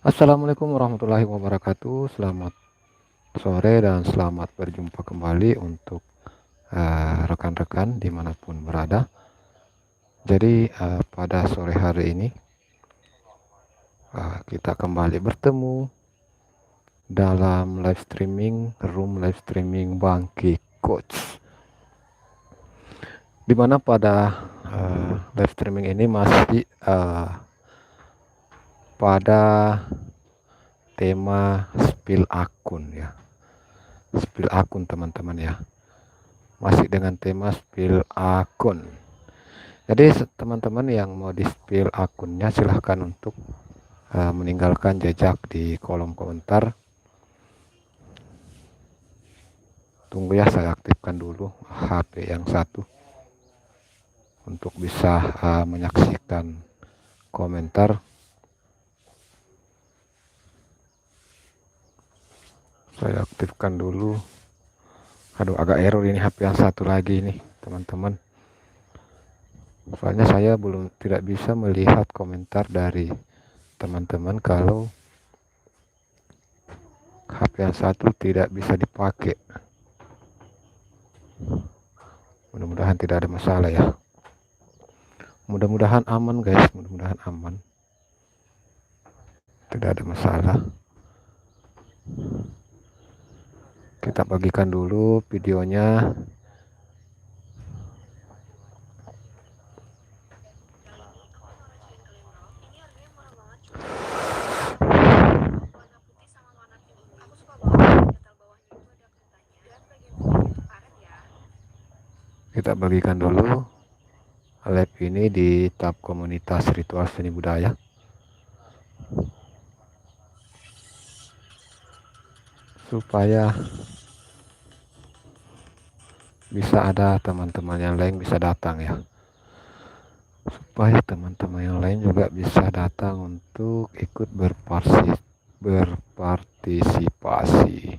Assalamualaikum warahmatullahi wabarakatuh. Selamat sore dan selamat berjumpa kembali untuk rekan-rekan dimanapun berada. Jadi pada sore hari ini kita kembali bertemu dalam room live streaming Bangki Coach. Dimana pada live streaming ini masih pada tema spill akun ya. Spill akun teman-teman ya. Masih dengan tema spill akun. Jadi teman-teman yang mau di spill akunnya silahkan untuk meninggalkan jejak di kolom komentar. Tunggu ya, saya aktifkan dulu HP yang satu untuk bisa menyaksikan komentar. Saya aktifkan dulu. Aduh, agak error ini HP yang satu lagi ini teman-teman. Soalnya saya tidak bisa melihat komentar dari teman-teman kalau HP yang satu tidak bisa dipakai. Mudah-mudahan tidak ada masalah ya. Mudah-mudahan aman guys, mudah-mudahan aman. Tidak ada masalah. Kita bagikan dulu videonya. Kita bagikan dulu live ini di tab komunitas ritual seni budaya. Supaya bisa ada teman-teman yang lain bisa datang ya. Supaya teman-teman yang lain juga bisa datang untuk ikut berpartisipasi.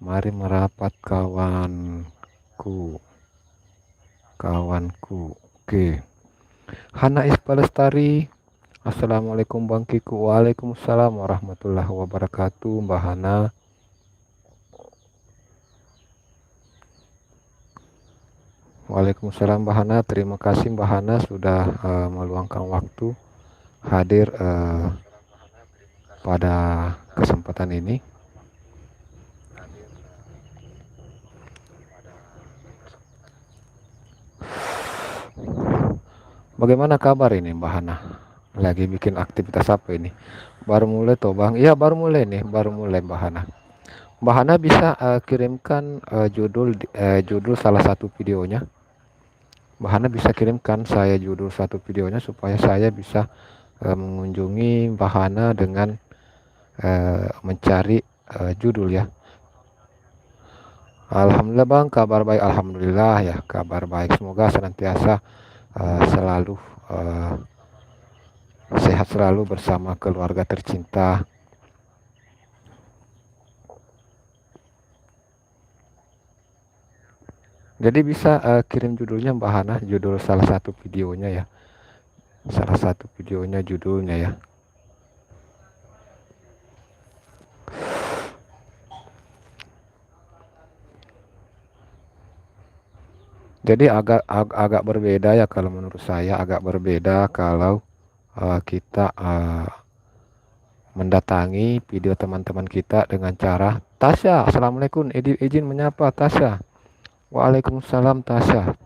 Mari merapat kawanku. Oke. Hana Ispalestari. Assalamualaikum Bang Kiku. Waalaikumsalam warahmatullahi wabarakatuh Mbak Hana. Waalaikumsalam Mbak Hana. Terima kasih Mbak Hana sudah meluangkan waktu hadir pada kesempatan ini. Bagaimana kabar ini Mbak Hana? Lagi bikin aktivitas apa ini? Baru mulai toh Bang? Iya baru mulai nih, baru mulai Mbak Hana. Mbak Hana bisa kirimkan judul salah satu videonya. Mbak Hana bisa kirimkan saya judul satu videonya supaya saya bisa mengunjungi Mbak Hana dengan mencari judul ya. Alhamdulillah Bang, kabar baik. Alhamdulillah ya, kabar baik. Semoga senantiasa selalu sehat selalu bersama keluarga tercinta. Jadi bisa kirim judulnya Mbak Hana, judul salah satu videonya ya. Salah satu videonya judulnya ya. Jadi agak berbeda ya kalau menurut saya, agak berbeda kalau kita mendatangi video teman-teman kita dengan cara Tasya, assalamualaikum, izin menyapa Tasya. Waalaikumsalam Tasya.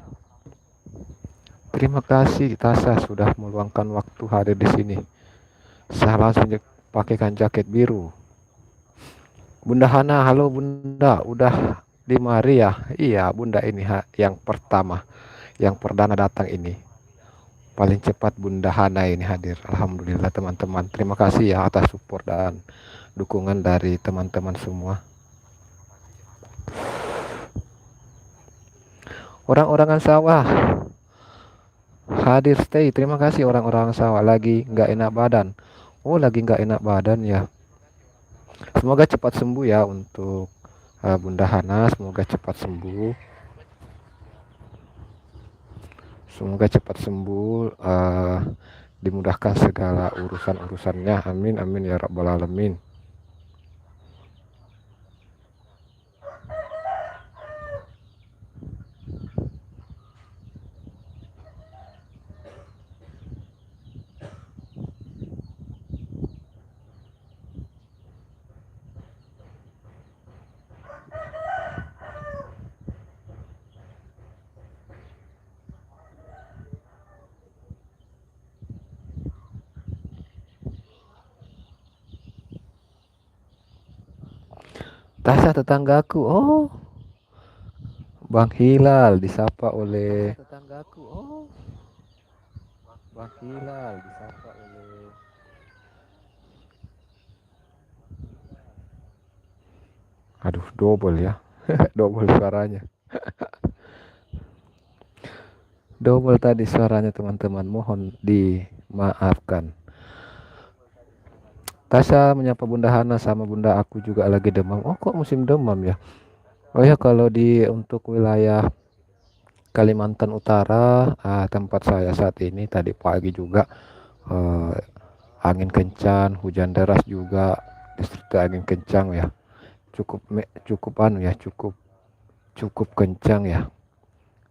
Terima kasih Tasya sudah meluangkan waktu hadir di sini. Saya langsung pakaikan jaket biru. Bunda Hana, halo Bunda, udah di mari ya? Iya Bunda, ini yang pertama, yang perdana datang ini. Paling cepat Bunda Hana ini hadir. Alhamdulillah teman-teman. Terima kasih ya atas support dan dukungan dari teman-teman semua. Orang-orangan sawah hadir stay. Terima kasih orang-orang sawah. Lagi nggak enak badan. Oh lagi nggak enak badan ya. Semoga cepat sembuh ya untuk Bunda Hana. Semoga cepat sembuh. Semoga cepat sembuh dimudahkan segala urusan-urusannya. Amin amin ya rabbal alamin. Tasya tetanggaku. Oh, Bang Hilal disapa oleh tetanggaku. Oh, Bang Hilal disapa oleh. Aduh, double ya. Double suaranya. Double tadi suaranya teman-teman. Mohon dimaafkan. Tasya menyapa Bunda Hana, sama Bunda aku juga lagi demam. Oh, kok musim demam ya? Oh ya, kalau di untuk wilayah Kalimantan Utara, tempat saya saat ini tadi pagi juga eh, angin kencang, hujan deras juga, disertai angin kencang ya. Cukup anu ya, cukup cukup kencang ya.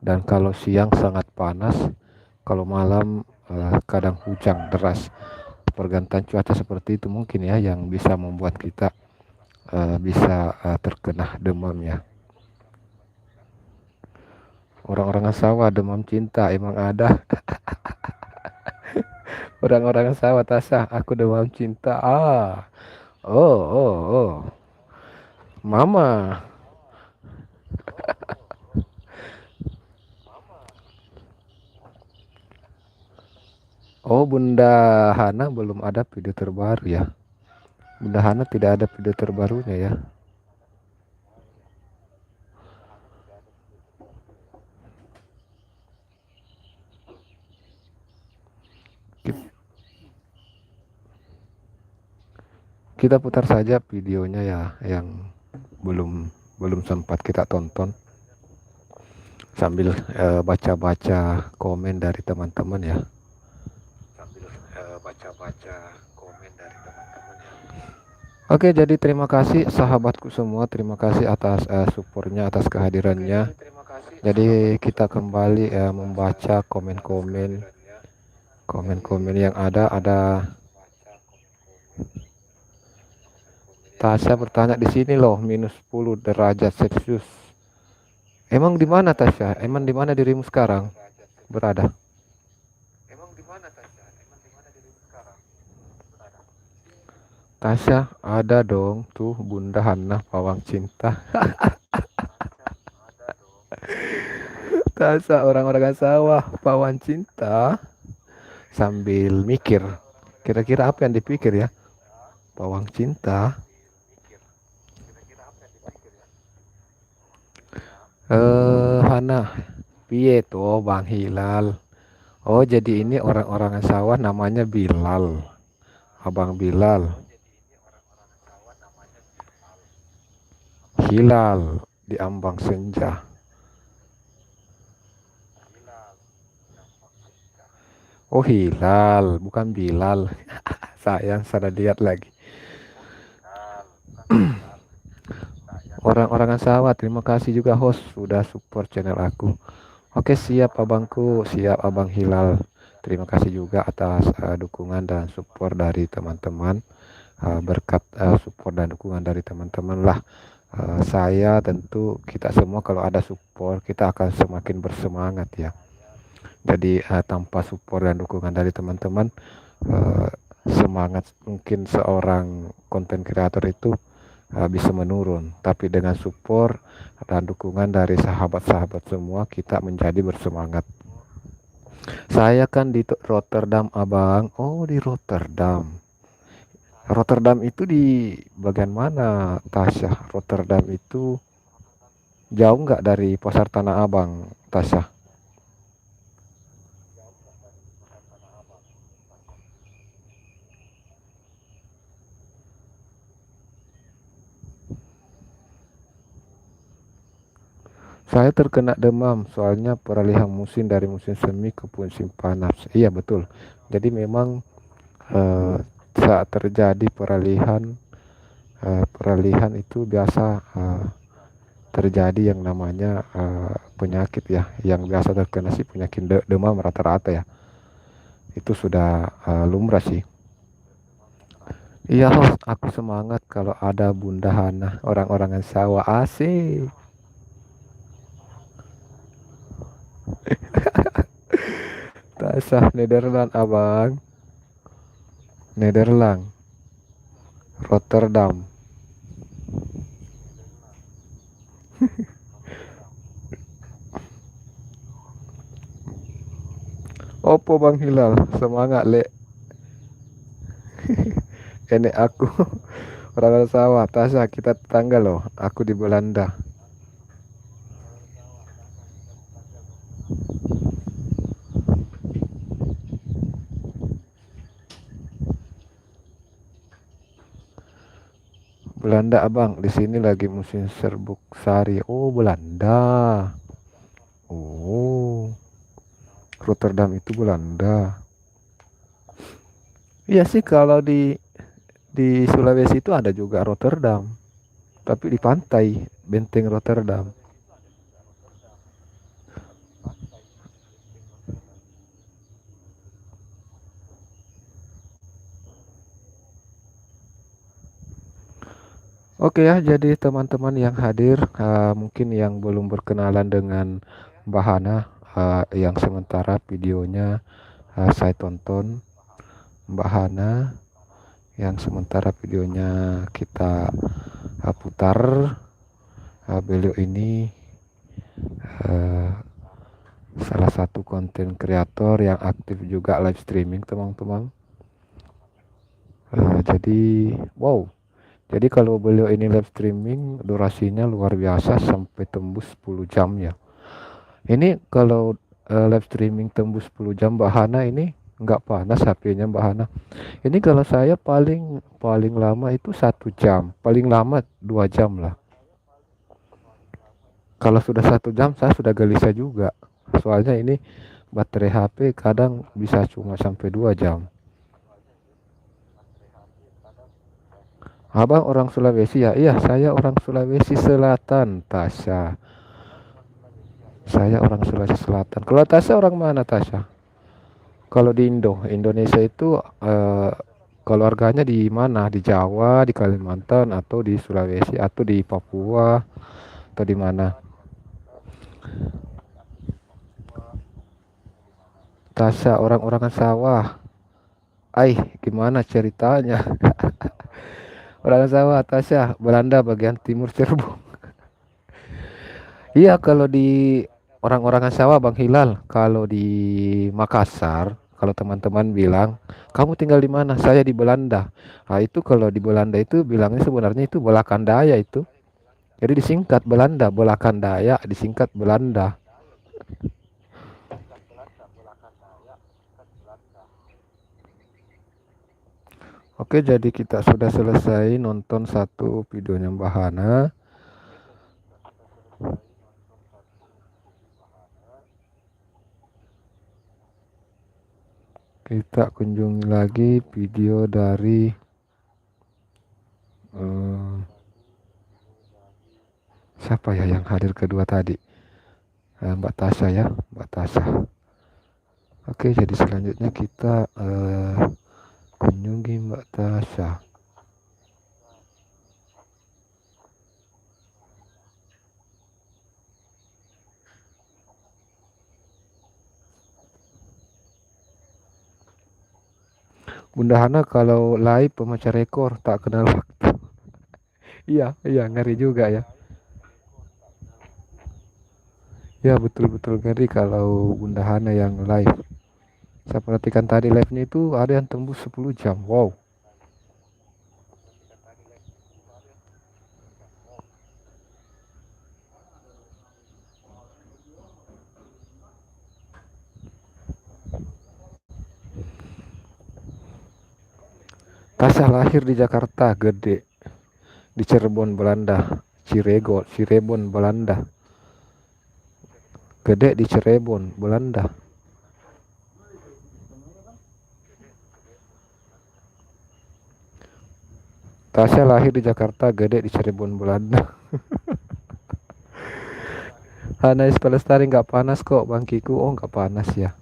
Dan kalau siang sangat panas, kalau malam kadang hujan deras. Pergantian cuaca seperti itu mungkin ya yang bisa membuat kita bisa terkena demam ya. Orang-orang sawah demam cinta emang ada. Orang-orang sawah Tasya, aku demam cinta. Oh. Mama. Oh, Bunda Hana belum ada video terbaru ya. Bunda Hana tidak ada video terbarunya ya. Kita putar saja videonya ya yang belum belum sempat kita tonton sambil baca-baca komen dari teman-teman ya. Sambil baca-baca komen dari teman-teman ya. Oke, jadi terima kasih sahabatku semua, terima kasih atas supportnya, atas kehadirannya. Jadi kita kembali membaca komen-komen yang ada. Tasya bertanya di sini loh, minus 10 derajat Celcius. Emang di mana Tasya? Emang di mana dirimu sekarang berada? Tasya, ada dong tuh Bunda Hana pawang cinta. Tasya, orang-orang sawah pawang cinta sambil mikir. Kira-kira apa yang dipikir ya? Pawang cinta. Hana, piye tuh Bang Hilal? Oh, jadi ini orang-orang sawah namanya Bilal. Abang Bilal. Hilal di ambang senja. Oh, Hilal, bukan Bilal. Sayang, salah lihat lagi. Orang-orang sawah, terima kasih juga host sudah support channel aku. Oke, siap abangku, siap abang Hilal. Terima kasih juga atas dukungan dan support dari teman-teman. Berkat support dan dukungan dari teman-teman lah. Saya tentu kita semua kalau ada support kita akan semakin bersemangat ya. Jadi tanpa support dan dukungan dari teman-teman, eh, semangat mungkin seorang konten kreator itu bisa menurun. Tapi dengan support dan dukungan dari sahabat-sahabat semua, kita menjadi bersemangat. Saya kan di Rotterdam, abang. Oh, di Rotterdam. Rotterdam itu di bagian mana, Tasya? Rotterdam itu jauh nggak dari Pasar Tanah Abang, Tasya? Saya terkena demam soalnya peralihan musim dari musim semi ke musim panas. Iya betul. Jadi memang eh, saat terjadi peralihan itu biasa terjadi yang namanya penyakit ya, yang biasa terkena sih penyakit demam rata-rata ya. Itu sudah lumrah sih. Iya host, aku semangat kalau ada Bunda Hana, orang-orangan sawah asik. Tak sah Nederland abang, Nederland, Rotterdam. Opo Bang Hilal, semangat le. Ini aku orang sawah, Tasya kita tetangga loh. Aku di Belanda. Belanda abang, di sini lagi musim serbuk sari. Oh Belanda. Oh, Rotterdam itu Belanda. Iya sih kalau di Sulawesi itu ada juga Rotterdam, tapi di pantai, Benteng Rotterdam. Oke ya, jadi teman-teman yang hadir, mungkin yang belum berkenalan dengan Mbak Hana, yang sementara videonya saya tonton, Mbak Hana, yang sementara videonya kita putar. Beliau ini uh, salah satu konten kreator yang aktif juga live streaming teman-teman. Jadi wow, jadi kalau beliau ini live streaming durasinya luar biasa sampai tembus 10 jam ya. Ini kalau live streaming tembus 10 jam Mbak Hana ini nggak panas HP-nya Mbak Hana. Ini kalau saya paling paling lama itu 1 jam, paling lama 2 jam lah. Kalau sudah 1 jam saya sudah gelisah juga. Soalnya ini baterai HP kadang bisa cuma sampai 2 jam. Abang orang Sulawesi ya? Iya, saya orang Sulawesi Selatan, Tasya. Saya orang Sulawesi Selatan. Kalau Tasya orang mana, Tasya? Kalau di Indonesia itu keluarganya di mana? Di Jawa, di Kalimantan, atau di Sulawesi, atau di Papua, atau di mana? Tasya orang-orangan sawah. Gimana ceritanya? Orang sawah, Tasya, Belanda bagian timur Cirebon. Iya, kalau di orang-orangan sawah, Bang Hilal, kalau di Makassar, kalau teman-teman bilang, kamu tinggal di mana? Saya di Belanda. Nah, itu kalau di Belanda itu bilangnya sebenarnya itu Belakandaya itu. Jadi disingkat Belanda, Belakandaya, disingkat Belanda. Oke, jadi kita sudah selesai nonton satu videonya Mbak Hana. Kita kunjungi lagi video dari eh, siapa ya yang hadir kedua tadi? Mbak Tasya ya, Mbak Tasya. Oke, jadi selanjutnya kita kunjungi Mbak Tasya. Bunda Hana kalau live pemecah rekor tak kenal waktu. Iya, iya ngeri juga ya. Ya betul-betul ngeri kalau Bunda Hana yang live. Saya perhatikan tadi live-nya itu ada yang tembus 10 jam. Wow. Tasya lahir di Jakarta, gede di Cirebon, Belanda. Cirebon, Belanda. Gede di Cirebon, Belanda. Tasya lahir di Jakarta, gede di Cirebon, Belanda. Hanais Pelestari nggak panas kok Bang Kiku. Oh nggak panas ya.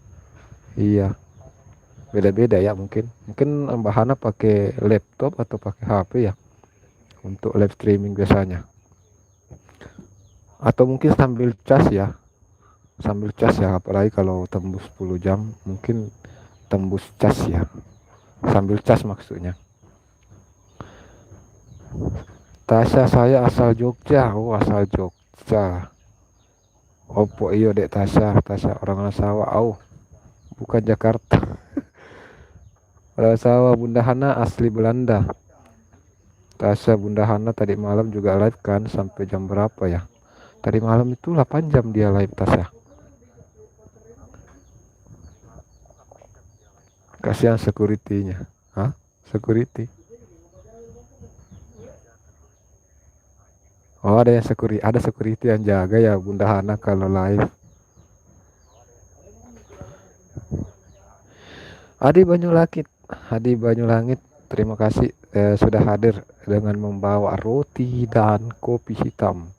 Iya, beda-beda ya mungkin. Mungkin Mbak Hana pakai laptop atau pakai HP ya untuk live streaming biasanya. Atau mungkin sambil cas ya. Sambil cas ya, apalagi kalau tembus 10 jam mungkin tembus cas ya. Sambil cas maksudnya. Tasya saya asal Jogja. Oh asal Jogja. Opo iyo dek Tasya orang Nasawa. Oh bukan Jakarta. Orang Nasawa. Bunda Hana asli Belanda. Tasya Bunda Hana tadi malam juga live kan sampai jam berapa ya? Tadi malam itu 8 jam dia live Tasya. Kasihan security-nya. Hah? Security? Oh ada security yang jaga ya Bunda Hana kalau live. Adi Banyulangit, terima kasih sudah hadir dengan membawa roti dan kopi hitam.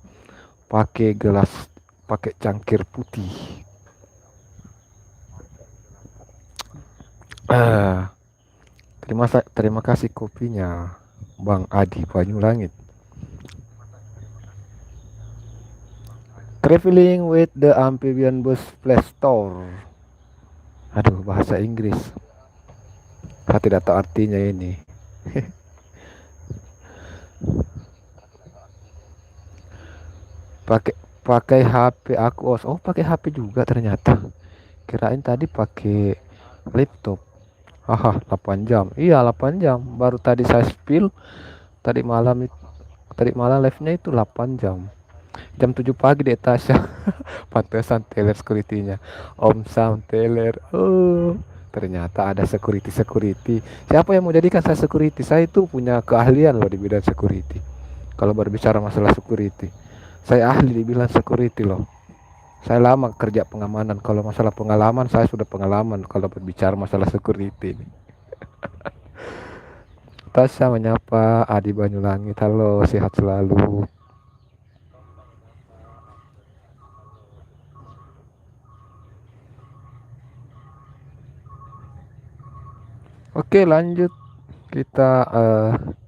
Pakai cangkir putih. Terima kasih kopinya Bang Adi Banyulangit. Traveling with the amphibian bus Play Store. Aduh bahasa Inggris. Saya tidak tahu artinya ini. pakai HP aku. Oh pakai HP juga ternyata. Kirain tadi pakai laptop. Haha 8 jam. Iya 8 jam. Baru tadi saya spill. Tadi malam live-nya itu 8 jam. Jam 7 pagi deh Tasya. Pantesan teller security-nya. Om Sam teller. Oh, ternyata ada security. Siapa yang mau jadikan saya security? Saya itu punya keahlian loh di bidang security. Kalau berbicara masalah security, saya ahli di bidang security loh. Saya lama kerja pengamanan. Kalau masalah pengalaman, saya sudah pengalaman kalau berbicara masalah security ini. Tasya menyapa Adi Banyulangit. Halo, sehat selalu. Oke lanjut kita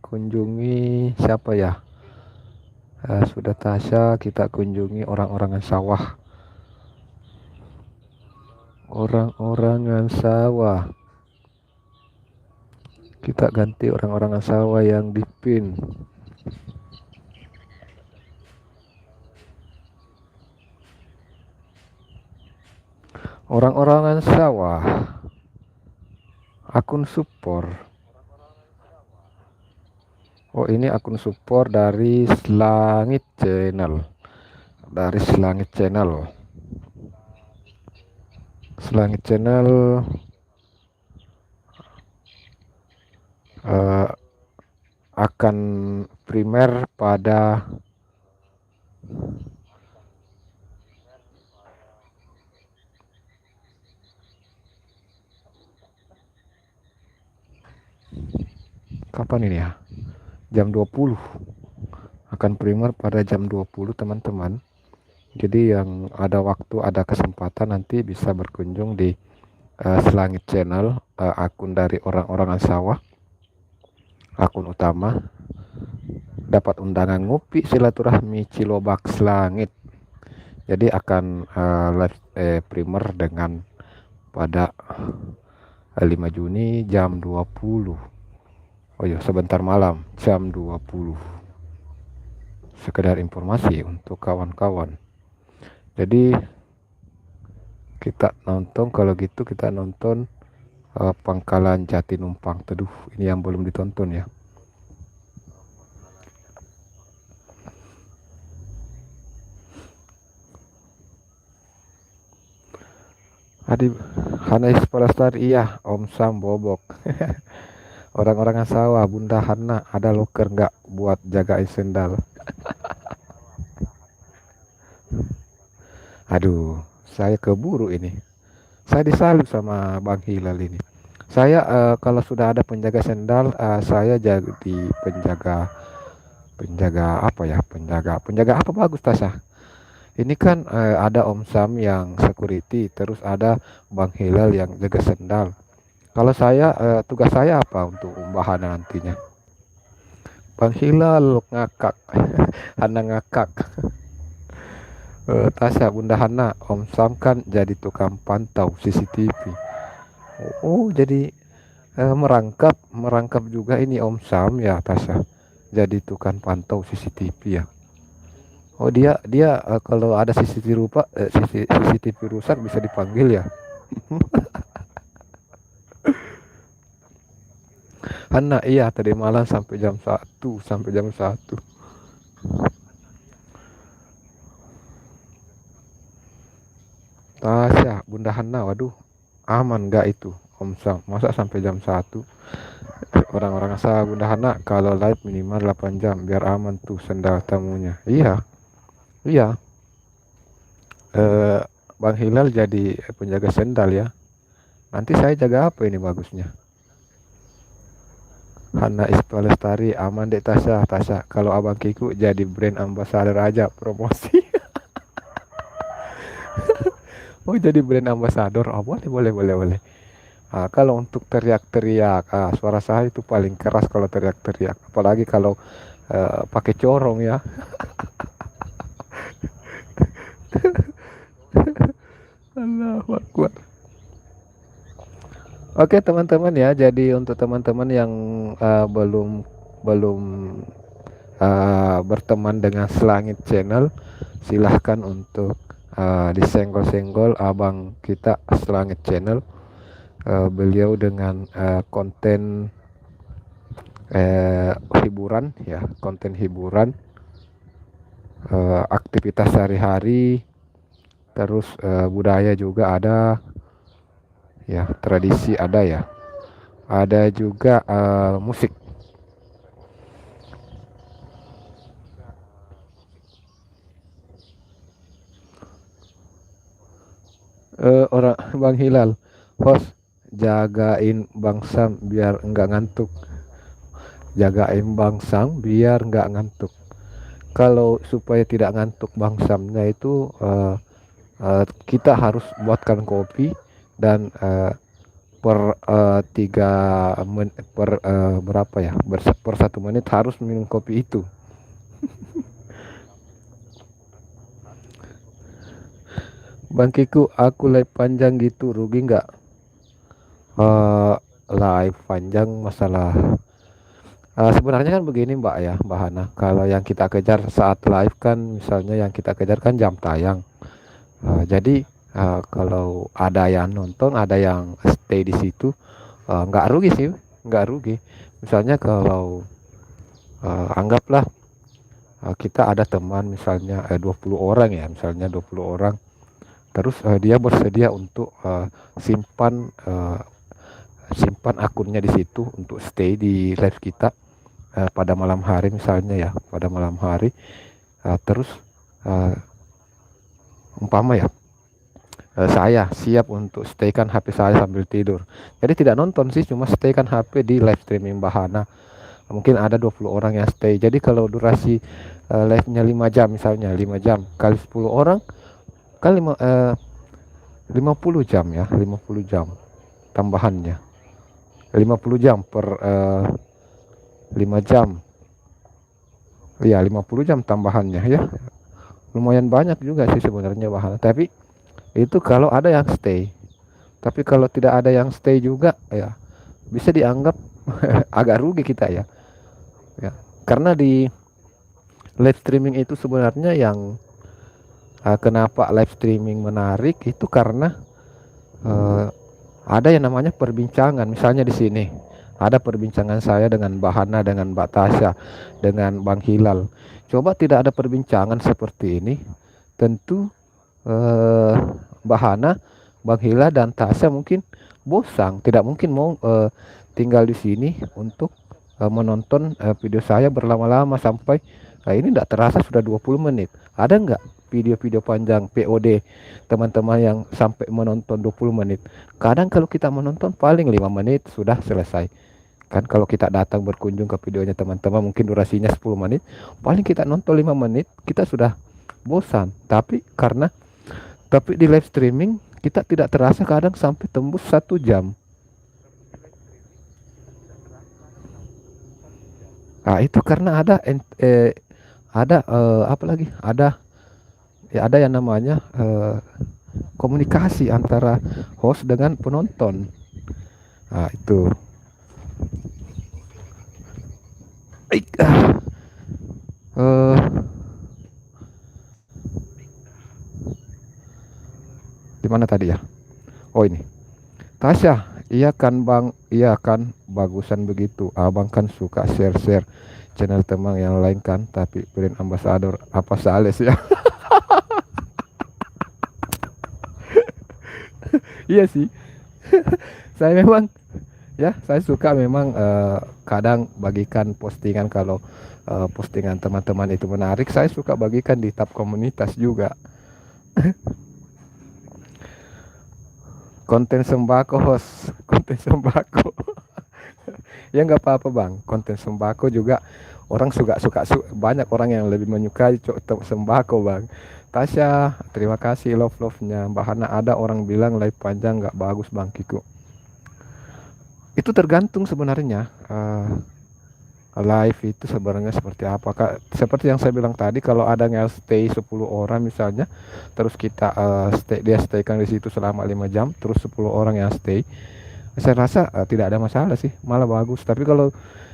kunjungi siapa ya, sudah Tasya, kita kunjungi orang-orangan sawah. Orang-orangan sawah, kita ganti orang-orangan sawah yang di pin. Orang-orangan sawah akun support. Oh ini akun support dari Selangit Channel. Selangit Channel akan primer pada kapan ini ya? Jam 20. Akan primer pada jam 20 teman-teman. Jadi yang ada waktu, ada kesempatan nanti bisa berkunjung di Selangit Channel, akun dari orang-orangan sawah, akun utama. Dapat undangan ngopi silaturahmi Cilobak Selangit. Jadi akan live primer dengan pada 5 Juni jam 20. Oh ya, sebentar malam jam 20. Sekedar informasi untuk kawan-kawan. Jadi kita nonton, kalau gitu kita nonton Pangkalan Jatinumpang Teduh. Ini yang belum ditonton ya. Adi Hanais Pelestari, iya Om Sam Bobok. Orang-orangan sawah, Bunda Hana, ada loker nggak buat jagain sendal? Aduh, saya keburu ini. Saya disalib sama Bang Hilal ini. Saya kalau sudah ada penjaga sendal, saya jadi penjaga penjaga apa ya? Penjaga apa bagus Tasya? Ini kan ada Om Sam yang security, terus ada Bang Hilal yang jaga sendal. Kalau saya tugas saya apa untuk Bahana nantinya? Bang Hilal ngakak, Hana ngakak. Tasya Bunda Hana, Om Sam kan jadi tukang pantau CCTV. Oh, jadi merangkap juga ini Om Sam ya Tasya. Jadi tukang pantau CCTV ya. Oh dia kalau ada CCTV rusak bisa dipanggil ya. Hana iya tadi malam sampai jam 1. Tasya Bunda Hana, waduh aman gak itu Om Sam? Masa sampai jam 1? Orang-orang asal Bunda Hana kalau live minimal 8 jam biar aman tuh sendal tamunya. Iya eh, Bang Hilal jadi penjaga sendal ya. Nanti saya jaga apa ini bagusnya? Hana Ispa Lestari aman deh Tasya. Kalau Abang Kiku jadi brand ambassador aja promosi. Oh jadi brand ambassador, oh boleh. Kalau untuk teriak-teriak, suara saya itu paling keras kalau teriak-teriak, apalagi kalau pakai corong ya. Allahu Akbar. Oke teman-teman ya, jadi untuk teman-teman yang belum belum berteman dengan Selangit Channel, silahkan untuk disenggol-senggol abang kita Selangit Channel. Beliau dengan konten hiburan ya, konten hiburan, aktivitas sehari-hari, terus budaya juga ada ya, tradisi ada ya, ada juga musik. Orang Bang Hilal, host jagain Bang Sam biar enggak ngantuk. Jagain Bang Sam biar enggak ngantuk. Kalau supaya tidak ngantuk Bang Samnya itu kita harus buatkan kopi dan per 3 menit berapa ya, per 1 menit harus minum kopi itu. Bang Kiku, aku live panjang gitu, rugi nggak? Live panjang masalah. Sebenarnya kan begini Mbak ya, Mbak Hana. Kalau yang kita kejar saat live kan, misalnya yang kita kejar kan jam tayang. Jadi kalau ada yang nonton, ada yang stay di situ, nggak rugi sih, nggak rugi. Misalnya kalau anggaplah kita ada teman misalnya 20 orang ya, misalnya 20 orang. Terus dia bersedia untuk simpan akunnya di situ untuk stay di live kita pada malam hari misalnya ya, pada malam hari. Terus umpama ya, saya siap untuk staykan HP saya sambil tidur. Jadi tidak nonton sih, cuma staykan HP di live streaming Bahana. Mungkin ada 20 orang yang stay. Jadi kalau durasi live-nya 5 jam misalnya, 5 jam kali 10 orang kan 50 jam ya, 50 jam tambahannya. 50 jam per 5 jam. Iya, 50 jam tambahannya ya. Lumayan banyak juga sih sebenarnya Bahana. Tapi itu kalau ada yang stay. Tapi kalau tidak ada yang stay juga ya bisa dianggap agak rugi kita ya. Ya, karena di live streaming itu sebenarnya yang kenapa live streaming menarik itu karena ada yang namanya perbincangan. Misalnya di sini ada perbincangan saya dengan Bahana, dengan Mbak Tasya, dengan Bang Hilal. Coba tidak ada perbincangan seperti ini, tentu Bahana, Bang Hilal dan Tasya mungkin bosan, tidak mungkin mau tinggal di sini untuk menonton video saya berlama-lama sampai Nah, ini tidak terasa sudah 20 menit. Ada nggak video-video panjang POD teman-teman yang sampai menonton 20 menit? Kadang kalau kita menonton paling 5 menit sudah selesai. Kan kalau kita datang berkunjung ke videonya teman-teman mungkin durasinya 10 menit, paling kita nonton 5 menit, kita sudah bosan. Tapi di live streaming kita tidak terasa kadang sampai tembus 1 jam. Nah, itu karena apa lagi? Ada yang namanya komunikasi antara host dengan penonton. Nah, itu. Baik. Eh, di mana tadi ya? Oh, ini. Tasya, iya kan Bang, iya kan, bagusan begitu. Abang kan suka share-share channel teman yang lain kan, tapi brand ambassador apa sales ya? Iya sih, saya memang ya, saya suka memang kadang bagikan postingan kalau postingan teman-teman itu menarik, saya suka bagikan di tab komunitas juga. Konten sembako host, konten sembako. Ya nggak apa-apa bang, konten sembako juga orang banyak orang yang lebih menyukai sembako bang. Tasya, terima kasih love-nya. Mbak Hana, ada orang bilang live panjang nggak bagus bang Kiku. Itu tergantung sebenarnya live itu sebenarnya seperti apa Kak. Seperti yang saya bilang tadi, kalau ada yang stay 10 orang misalnya, terus kita dia staykan di situ selama 5 jam, terus 10 orang yang stay, saya rasa tidak ada masalah sih, malah bagus. Tapi kalau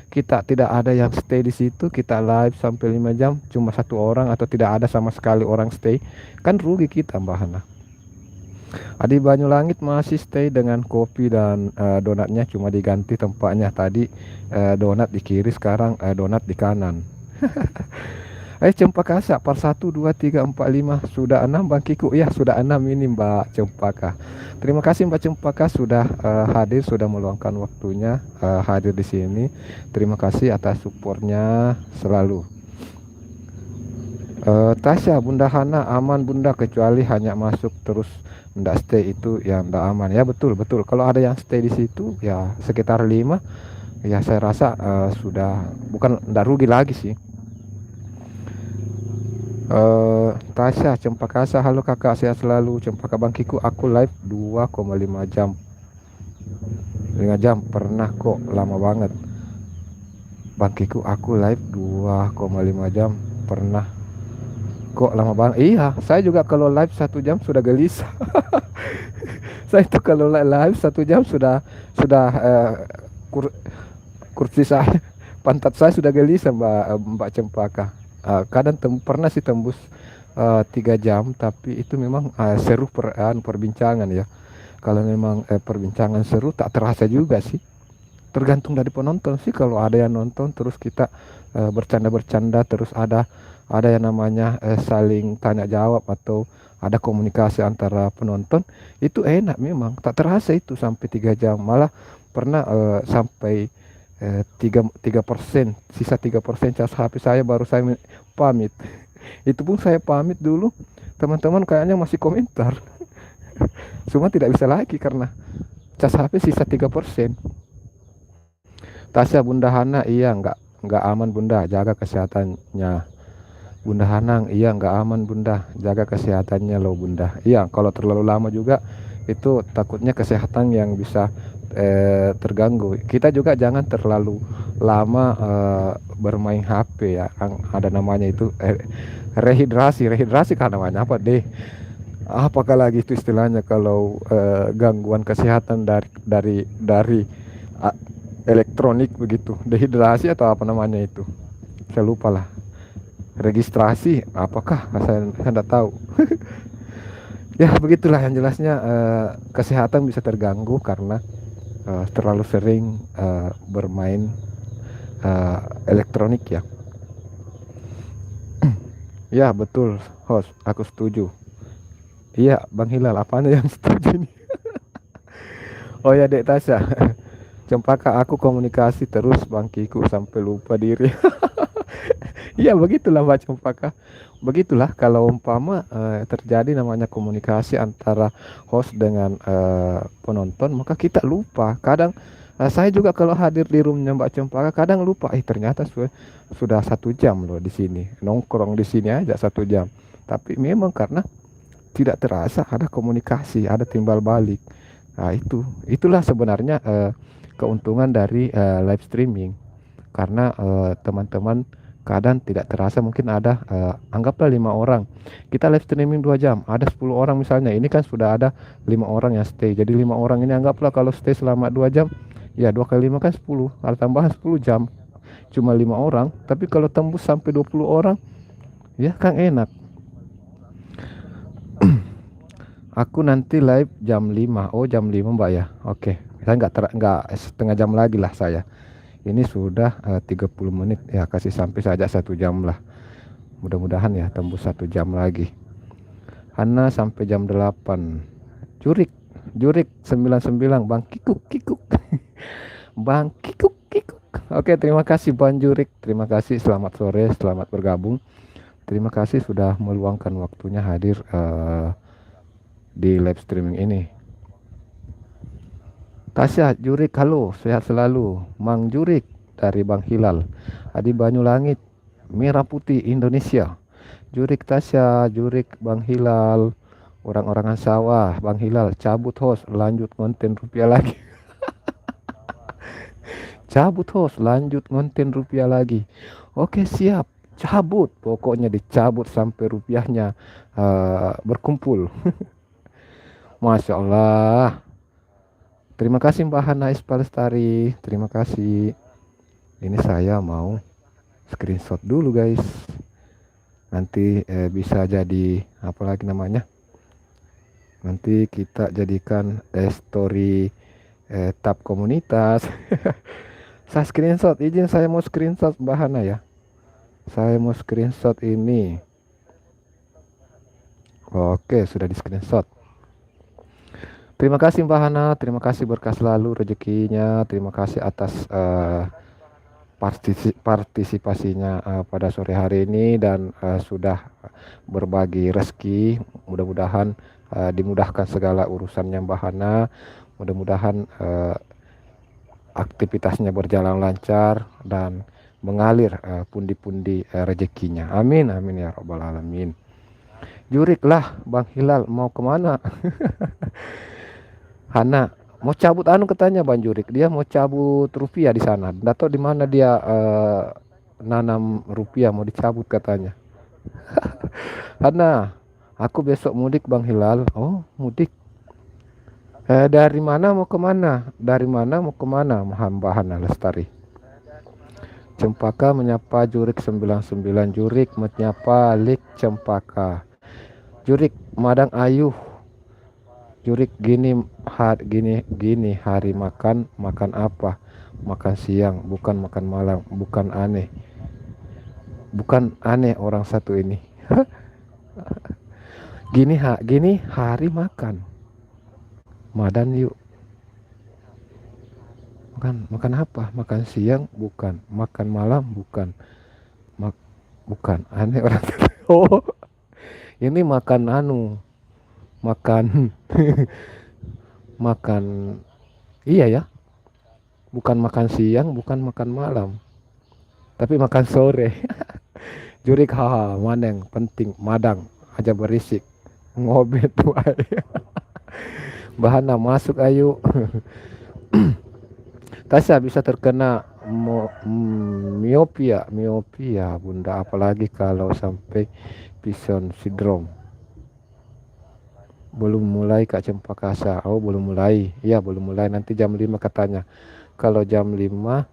kita tidak ada yang stay di situ, kita live sampai 5 jam cuma 1 orang atau tidak ada sama sekali orang stay, kan rugi kita Mbak Hana. Adi Banyulangit masih stay dengan kopi dan donatnya cuma diganti tempatnya. Tadi donat di kiri, sekarang donat di kanan. Cempaka part 1, 2, 3, 4, 5 sudah 6 Bang Kiku. Ya sudah 6 ini Mbak Cempaka. Terima kasih Mbak Cempaka sudah hadir, sudah meluangkan waktunya hadir di sini. Terima kasih atas supportnya selalu. Tasya, Bunda Hana aman Bunda, kecuali hanya masuk terus ndak stay itu yang ndak aman. Ya betul. Kalau ada yang stay di situ ya sekitar 5, ya saya rasa sudah bukan ndak rugi lagi sih. Tasya, Cempakasa, halo kakak, sehat selalu. Cempaka Bang Kiku, aku live 2,5 jam. 5 jam pernah kok, lama banget. Bang Kiku, aku live 2,5 jam pernah kok, lama banget. Iya, saya juga kalau live 1 jam sudah gelisah. Saya itu kalau live 1 jam sudah kursi saya, pantat saya sudah gelisah Mbak Cempaka. Kadang pernah sih tembus 3 jam, tapi itu memang seru perbincangan ya. Kalau memang perbincangan seru tak terasa juga sih. Tergantung dari penonton sih. Kalau ada yang nonton terus kita bercanda-bercanda, terus ada yang namanya saling tanya jawab atau ada komunikasi antara penonton, itu enak memang, tak terasa itu sampai 3 jam. Malah pernah sampai 3%, sisa 3% cas HP saya baru saya pamit. Itu pun saya pamit dulu, teman-teman kayaknya masih komentar. Cuma tidak bisa lagi karena cas HP sisa 3%. Tasya, Bunda Hana, iya nggak aman Bunda, jaga kesehatannya. Bunda Hanang, iya nggak aman Bunda, jaga kesehatannya loh Bunda. Iya, kalau terlalu lama juga itu takutnya kesehatan yang bisa terganggu. Kita juga jangan terlalu lama bermain HP ya, ada namanya itu rehidrasi kan namanya apa deh. Apakah lagi itu istilahnya kalau gangguan kesehatan dari elektronik begitu, dehidrasi atau apa namanya itu, saya lupa lah. Registrasi apakah, saya tidak tahu. Ya begitulah, yang jelasnya kesehatan bisa terganggu karena terlalu sering bermain elektronik ya. Ya betul host, aku setuju. Iya Bang Hilal, apanya yang setuju nih? Oh ya Dek Tasya, Cempaka, aku komunikasi terus Bang Kiku sampai lupa diri. Iya begitulah Mbak Cempaka. Begitulah kalau umpama terjadi namanya komunikasi antara host dengan penonton, maka kita lupa. Kadang saya juga kalau hadir di roomnya Mbak Cempaka, kadang lupa. Ternyata sudah 1 jam loh di sini, nongkrong di sini aja 1 jam. Tapi memang karena tidak terasa ada komunikasi, ada timbal balik. Nah itulah sebenarnya keuntungan dari live streaming. Karena teman-teman kadang tidak terasa mungkin ada anggaplah 5 orang kita live streaming 2 jam, ada 10 orang misalnya, ini kan sudah ada 5 orang yang stay, jadi 5 orang ini anggaplah kalau stay selama 2 jam, ya 2 kali 5 kan 10, ada tambahan 10 jam, cuma 5 orang, tapi kalau tembus sampai 20 orang ya kan enak. Aku nanti live jam 5. Oh jam 5 Mbak ya, oke. Saya nggak setengah jam lagi lah saya. Ini sudah 30 menit ya, kasih sampai saja 1 jam lah. Mudah-mudahan ya tembus 1 jam lagi. Hana sampai jam 8. Jurik 99 Bang Kikuk Kikuk. Bang Kikuk Kikuk. Oke, terima kasih Bang Jurik. Terima kasih, selamat sore, selamat bergabung. Terima kasih sudah meluangkan waktunya hadir di live streaming ini. Tasya, Jurik, halo, sehat selalu. Mang Jurik dari Bang Hilal. Adi Banyulangit, Merah Putih Indonesia. Jurik Tasya, Jurik Bang Hilal. Orang-orangan sawah, Bang Hilal. Cabut host, lanjut konten rupiah lagi. Cabut host, lanjut konten rupiah lagi. Oke siap, cabut. Pokoknya dicabut sampai rupiahnya berkumpul. Masya Allah. Terima kasih Mbak Hana Ispalestari. Terima kasih. Ini saya mau screenshot dulu guys. Nanti bisa jadi apa lagi namanya? Nanti kita jadikan story tab komunitas. Saya screenshot. Izin saya mau screenshot Mbak Hana ya. Saya mau screenshot ini. Oke, sudah di screenshot. Terima kasih Mbak Hana, terima kasih berkah selalu rezekinya, terima kasih atas partisipasinya pada sore hari ini dan sudah berbagi rezeki. Mudah-mudahan dimudahkan segala urusannya Mbak Hana, mudah-mudahan aktivitasnya berjalan lancar dan mengalir pundi-pundi rezekinya. Amin, amin ya robbal alamin. Jurik lah Bang Hilal, mau kemana? Hana mau cabut katanya Bang Jurik, dia mau cabut rupiah di sana. Nggak tahu di mana dia nanam rupiah mau dicabut katanya. Hana, aku besok mudik Bang Hilal. Oh mudik. Dari mana mau kemana? Dari mana mau kemana? Mbak Hana Lestari. Cempaka menyapa Jurik 99. Jurik menyapa Lik Cempaka. Jurik Madang Ayuh. Jurik gini hari makan apa? Makan siang, bukan makan malam, bukan aneh. Bukan aneh orang satu ini. Gini hari makan. Madan yuk. Makan apa? Makan siang bukan, makan malam bukan. Bukan aneh orang satu. Oh. Ini makan makan makan iya ya, bukan makan siang, bukan makan malam, tapi makan sore. Jurik haha maneng penting madang aja berisik ngobet wae. Bahana masuk ayo. Tasya bisa terkena miopia bunda, apalagi kalau sampai vision syndrome. Belum mulai Kak Cempakasa. Oh belum mulai. Iya belum mulai, nanti jam 5 katanya. Kalau jam 5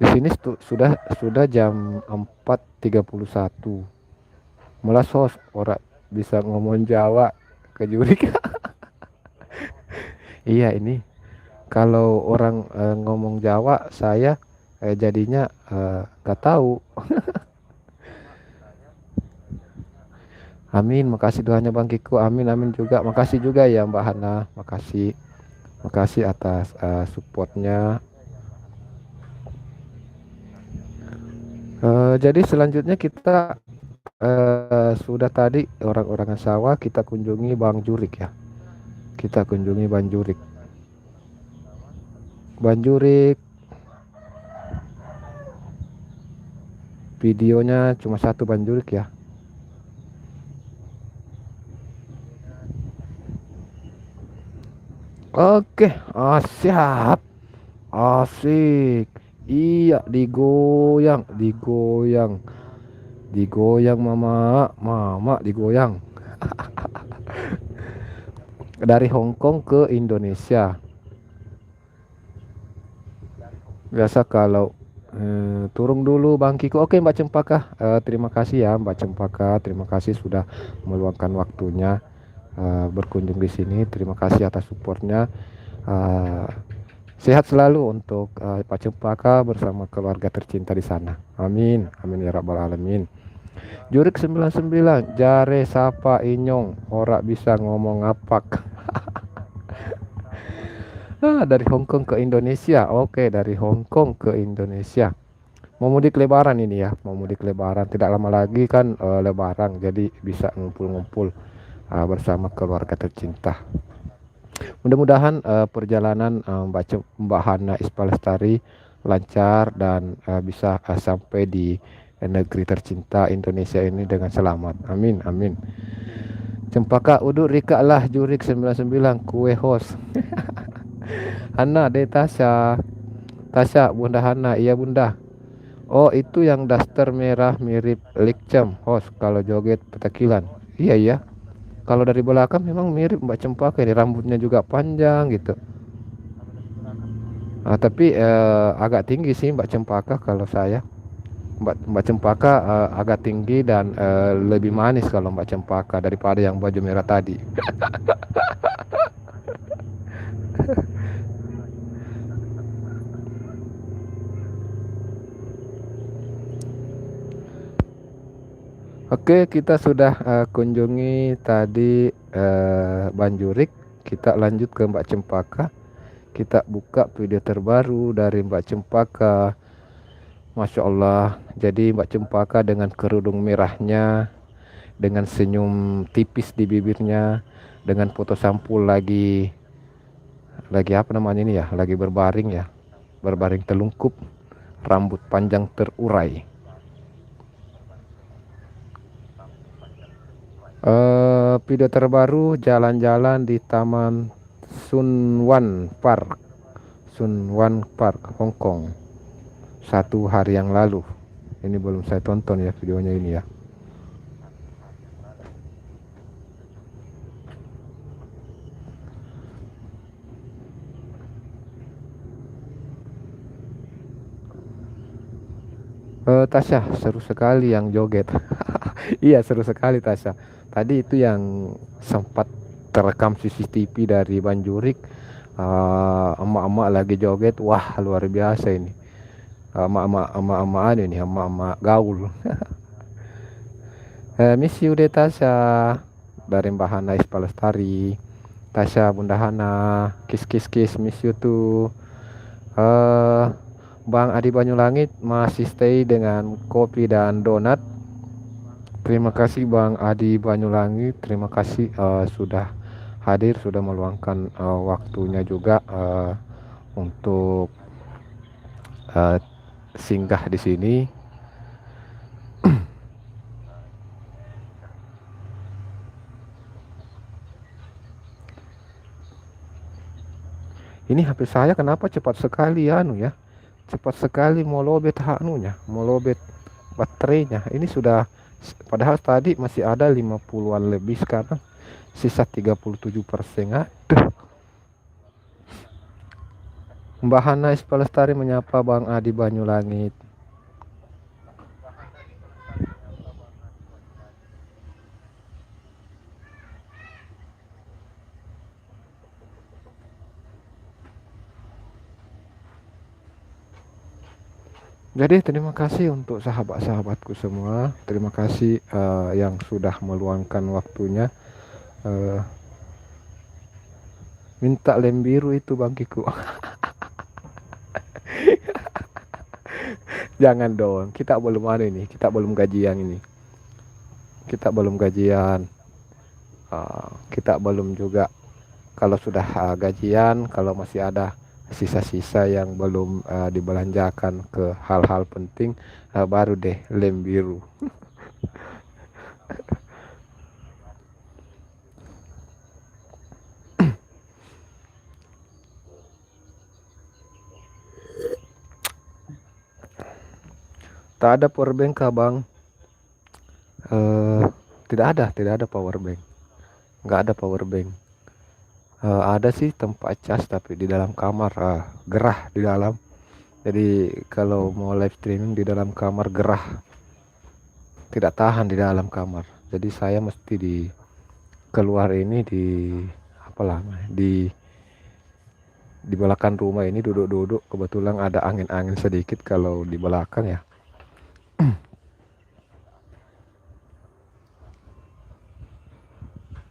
di sini sudah jam 4.31. Malah orang bisa ngomong Jawa ke Jurik. Iya ini kalau orang ngomong Jawa saya jadinya gak tahu. Amin, makasih doanya Bang Kiko. Amin, amin juga. Makasih juga ya Mbak Hana. Makasih atas supportnya. Jadi selanjutnya kita sudah tadi orang-orangan sawah, kita kunjungi Bang Jurik ya. Kita kunjungi Bang Jurik. Bang Jurik videonya cuma satu Bang Jurik ya. Oke, siap. Asik. Iya, digoyang, digoyang. Digoyang mama, mama digoyang. Dari Hong Kong ke Indonesia. Biasa kalau turun dulu Bang Kiko. Oke Mbak Cempaka, terima kasih ya Mbak Cempaka. Terima kasih sudah meluangkan waktunya berkunjung di sini. Terima kasih atas supportnya. Eh, Sehat selalu untuk Pak Cempaka bersama keluarga tercinta di sana. Amin, amin ya rabbal alamin. Jurik 99, jare sapa inyong, ora bisa ngomong ngapak. Dari Hong Kong ke Indonesia. Oke, dari Hong Kong ke Indonesia. Mau mudik lebaran ini ya, mau mudik lebaran. Tidak lama lagi kan lebaran, jadi bisa ngumpul-ngumpul bersama keluarga tercinta. Mudah-mudahan perjalanan Mbak Hana Ispalestari lancar dan bisa sampai di negeri tercinta Indonesia ini dengan selamat. Amin, amin. Cempaka uduk Rika lah Jurik 99 kue host. Hana de Tasya. Tasya, Bunda Hana, iya Bunda. Oh, itu yang daster merah mirip Likcam host kalau joget petakilan. Iya iya. Kalau dari belakang memang mirip Mbak Cempaka ini, rambutnya juga panjang gitu. Tapi agak tinggi sih Mbak Cempaka kalau saya. Mbak Cempaka agak tinggi dan lebih manis kalau Mbak Cempaka daripada yang baju merah tadi. Oke, kita sudah kunjungi tadi Banjurik. Kita lanjut ke Mbak Cempaka. Kita buka video terbaru dari Mbak Cempaka. Masya Allah. Jadi Mbak Cempaka dengan kerudung merahnya, dengan senyum tipis di bibirnya, dengan foto sampul lagi apa namanya ini ya, lagi berbaring ya, berbaring telungkup, rambut panjang terurai. Video terbaru jalan-jalan di Taman Sun Park, Sun Park, Hong Kong. 1 hari yang lalu. Ini belum saya tonton ya videonya ini ya. Tasya, seru sekali yang joget. Iya, seru sekali Tasya. Tadi itu yang sempat terekam CCTV dari Banjurik. Emak-emak lagi joget. Wah, luar biasa ini. Emak-emak ini, emak-emak gaul. Miss you deh Tasya. Dari Mbak Hana Ispalestari. Tasya, Bunda Hana, kiss kiss kiss, miss you tuh. Bang Adi Banyulangit masih stay dengan kopi dan donat. Terima kasih Bang Adi Banyulangit, terima kasih sudah hadir, sudah meluangkan waktunya juga untuk singgah di sini. Ini HP saya kenapa cepat sekali ya, cepat sekali mau lobet anunya, mau lobet baterainya. Ini sudah, padahal tadi masih ada 50-an lebih, sekarang sisa 37%. Aduh. Mbak Hana Ispalestari menyapa Bang Adi Banyulangit. Jadi terima kasih untuk sahabat-sahabatku semua. Terima kasih yang sudah meluangkan waktunya. Minta lem biru itu Bang Kiku. Jangan dong, kita belum ada ini, kita belum gajian ini. Kita belum gajian. Kita belum juga kalau sudah gajian, kalau masih ada sisa-sisa yang belum dibelanjakan ke hal-hal penting, baru deh lem biru. Tak ada power bank kah bang? Tidak ada power bank. Nggak ada power bank. Ada sih tempat cas tapi di dalam kamar, gerah di dalam. Jadi kalau mau live streaming di dalam kamar gerah, tidak tahan di dalam kamar. Jadi saya mesti di keluar ini di apa lama di belakang rumah ini duduk-duduk. Kebetulan ada angin-angin sedikit kalau di belakang ya.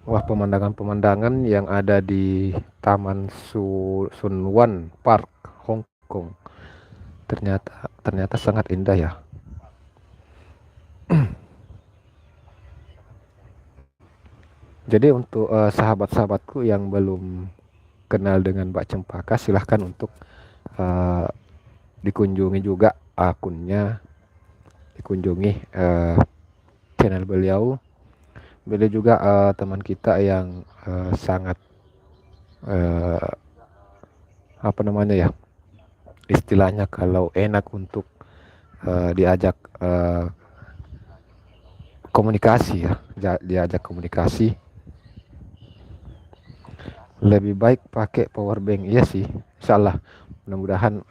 Wah, pemandangan-pemandangan yang ada di Taman Sun Wan Park Hong Kong ternyata sangat indah ya. Jadi untuk sahabat-sahabatku yang belum kenal dengan Mbak Cempaka, silahkan untuk uh, dikunjungi juga akunnya, dikunjungi channel beliau. Beliau juga teman kita yang sangat apa namanya ya, istilahnya kalau enak untuk diajak komunikasi ya, diajak komunikasi. Lebih baik pakai power bank, iya sih, insyaallah mudah-mudahan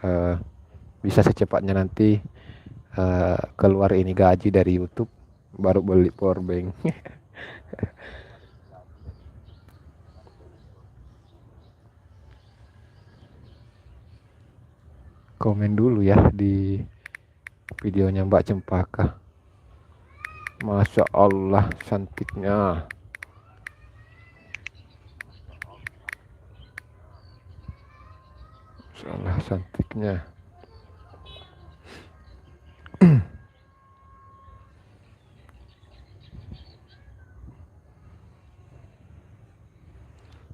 bisa secepatnya nanti keluar ini gaji dari YouTube baru beli power bank. Komen dulu ya di videonya Mbak Cempaka. Masya Allah cantiknya. Masya Allah cantiknya.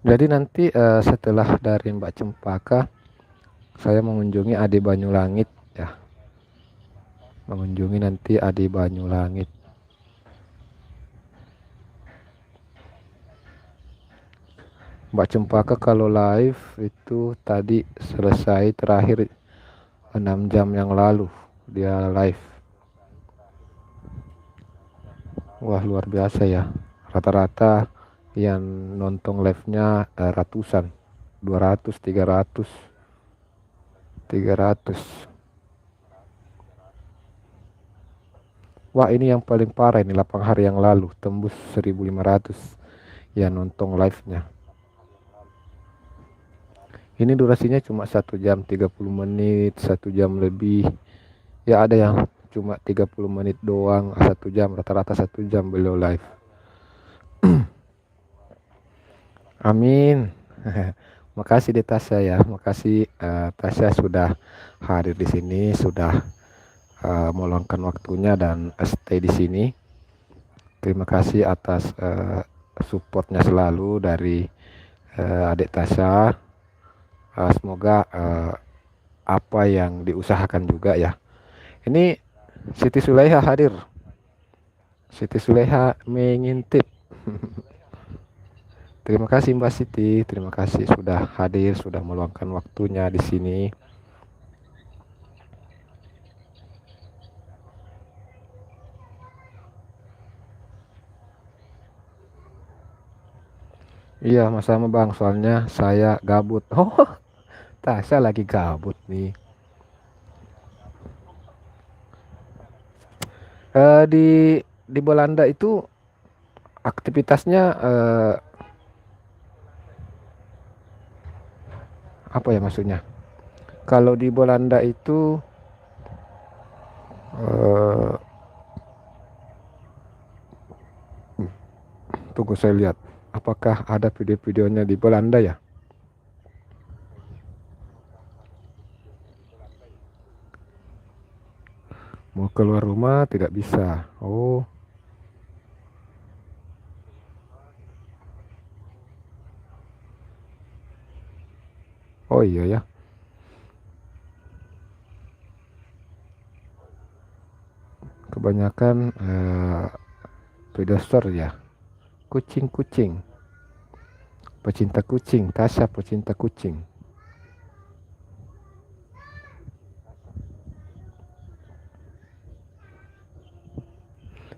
Jadi nanti setelah dari Mbak Cempaka, saya mengunjungi Adi Banyulangit ya. Mengunjungi nanti Adi Banyulangit. Mbak Cempaka kalau live itu tadi selesai terakhir 6 jam yang lalu dia live. Wah luar biasa ya. Rata-rata yang nonton live-nya ratusan, 200, 300, 300. Wah ini yang paling parah ini 8 hari yang lalu tembus 1500 yang nonton live-nya. Ini durasinya cuma 1 jam 30 menit, 1 jam lebih. Ya ada yang cuma 30 menit doang, 1 jam, rata-rata 1 jam beliau live. Amin. Makasih deh Tasya ya, makasih Tasya sudah hadir di sini, sudah meluangkan waktunya dan stay di sini. Terima kasih atas supportnya selalu dari adik Tasya. Semoga apa yang diusahakan juga ya. Ini Siti Sulaiha hadir. Siti Sulaiha mengintip. Terima kasih Mbak Siti, terima kasih sudah hadir, sudah meluangkan waktunya di sini. Iya, sama Bang, soalnya saya gabut. Oh, Tasya lagi gabut nih. Di Belanda itu aktivitasnya apa ya maksudnya? Kalau di Belanda itu eh, tunggu saya lihat. Apakah ada video-videonya di Belanda ya? Mau keluar rumah tidak bisa. Oh, oh iya ya. Kebanyakan pedestor ya. Kucing-kucing. Pecinta kucing. Tasya pecinta kucing.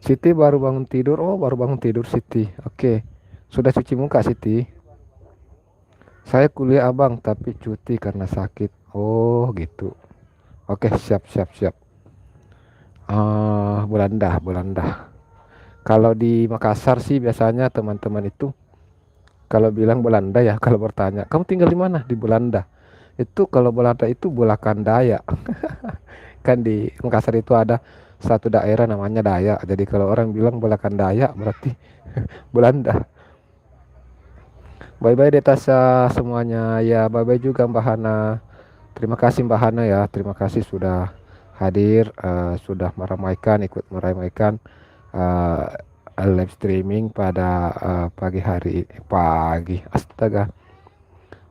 Siti baru bangun tidur. Oh, baru bangun tidur Siti. Oke. Sudah cuci muka Siti? Saya kuliah abang, tapi cuti karena sakit. Oh, gitu. Oke, siap, siap, siap. Belanda, Belanda. Kalau di Makassar sih biasanya teman-teman itu kalau bilang Belanda ya, kalau bertanya, kamu tinggal di mana? Di Belanda. Itu kalau Belanda itu Bulakan Daya. Kan di Makassar itu ada satu daerah namanya Daya. Jadi kalau orang bilang Bulakan Daya berarti Belanda. Bye bye Detasa semuanya. Ya, bye bye juga Mbak Hana. Terima kasih Mbak Hana ya. Terima kasih sudah hadir, sudah meramaikan, ikut meramaikan eh, live streaming pada pagi hari ini. Pagi, astaga.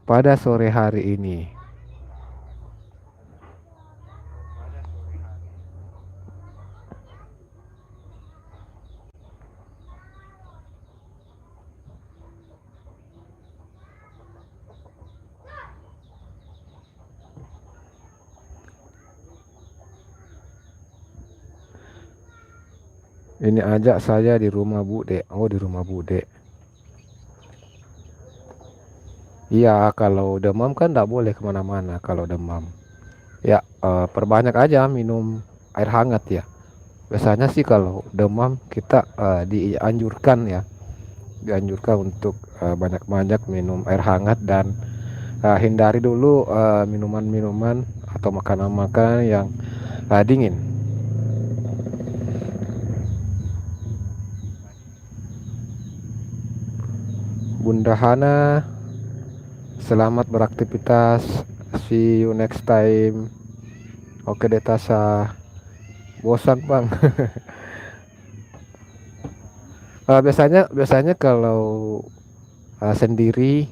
Pada sore hari ini. Ini ajak saya di rumah Bude. Oh, di rumah Bude. Iya, kalau demam kan tidak boleh kemana-mana kalau demam. Ya, perbanyak aja minum air hangat ya. Biasanya sih kalau demam kita dianjurkan ya, dianjurkan untuk banyak-banyak minum air hangat dan hindari dulu minuman-minuman atau makanan-makanan yang dingin. Bunda Hana, selamat beraktivitas. See you next time. Oke deh Tasha. Bosan bang. Biasanya kalau sendiri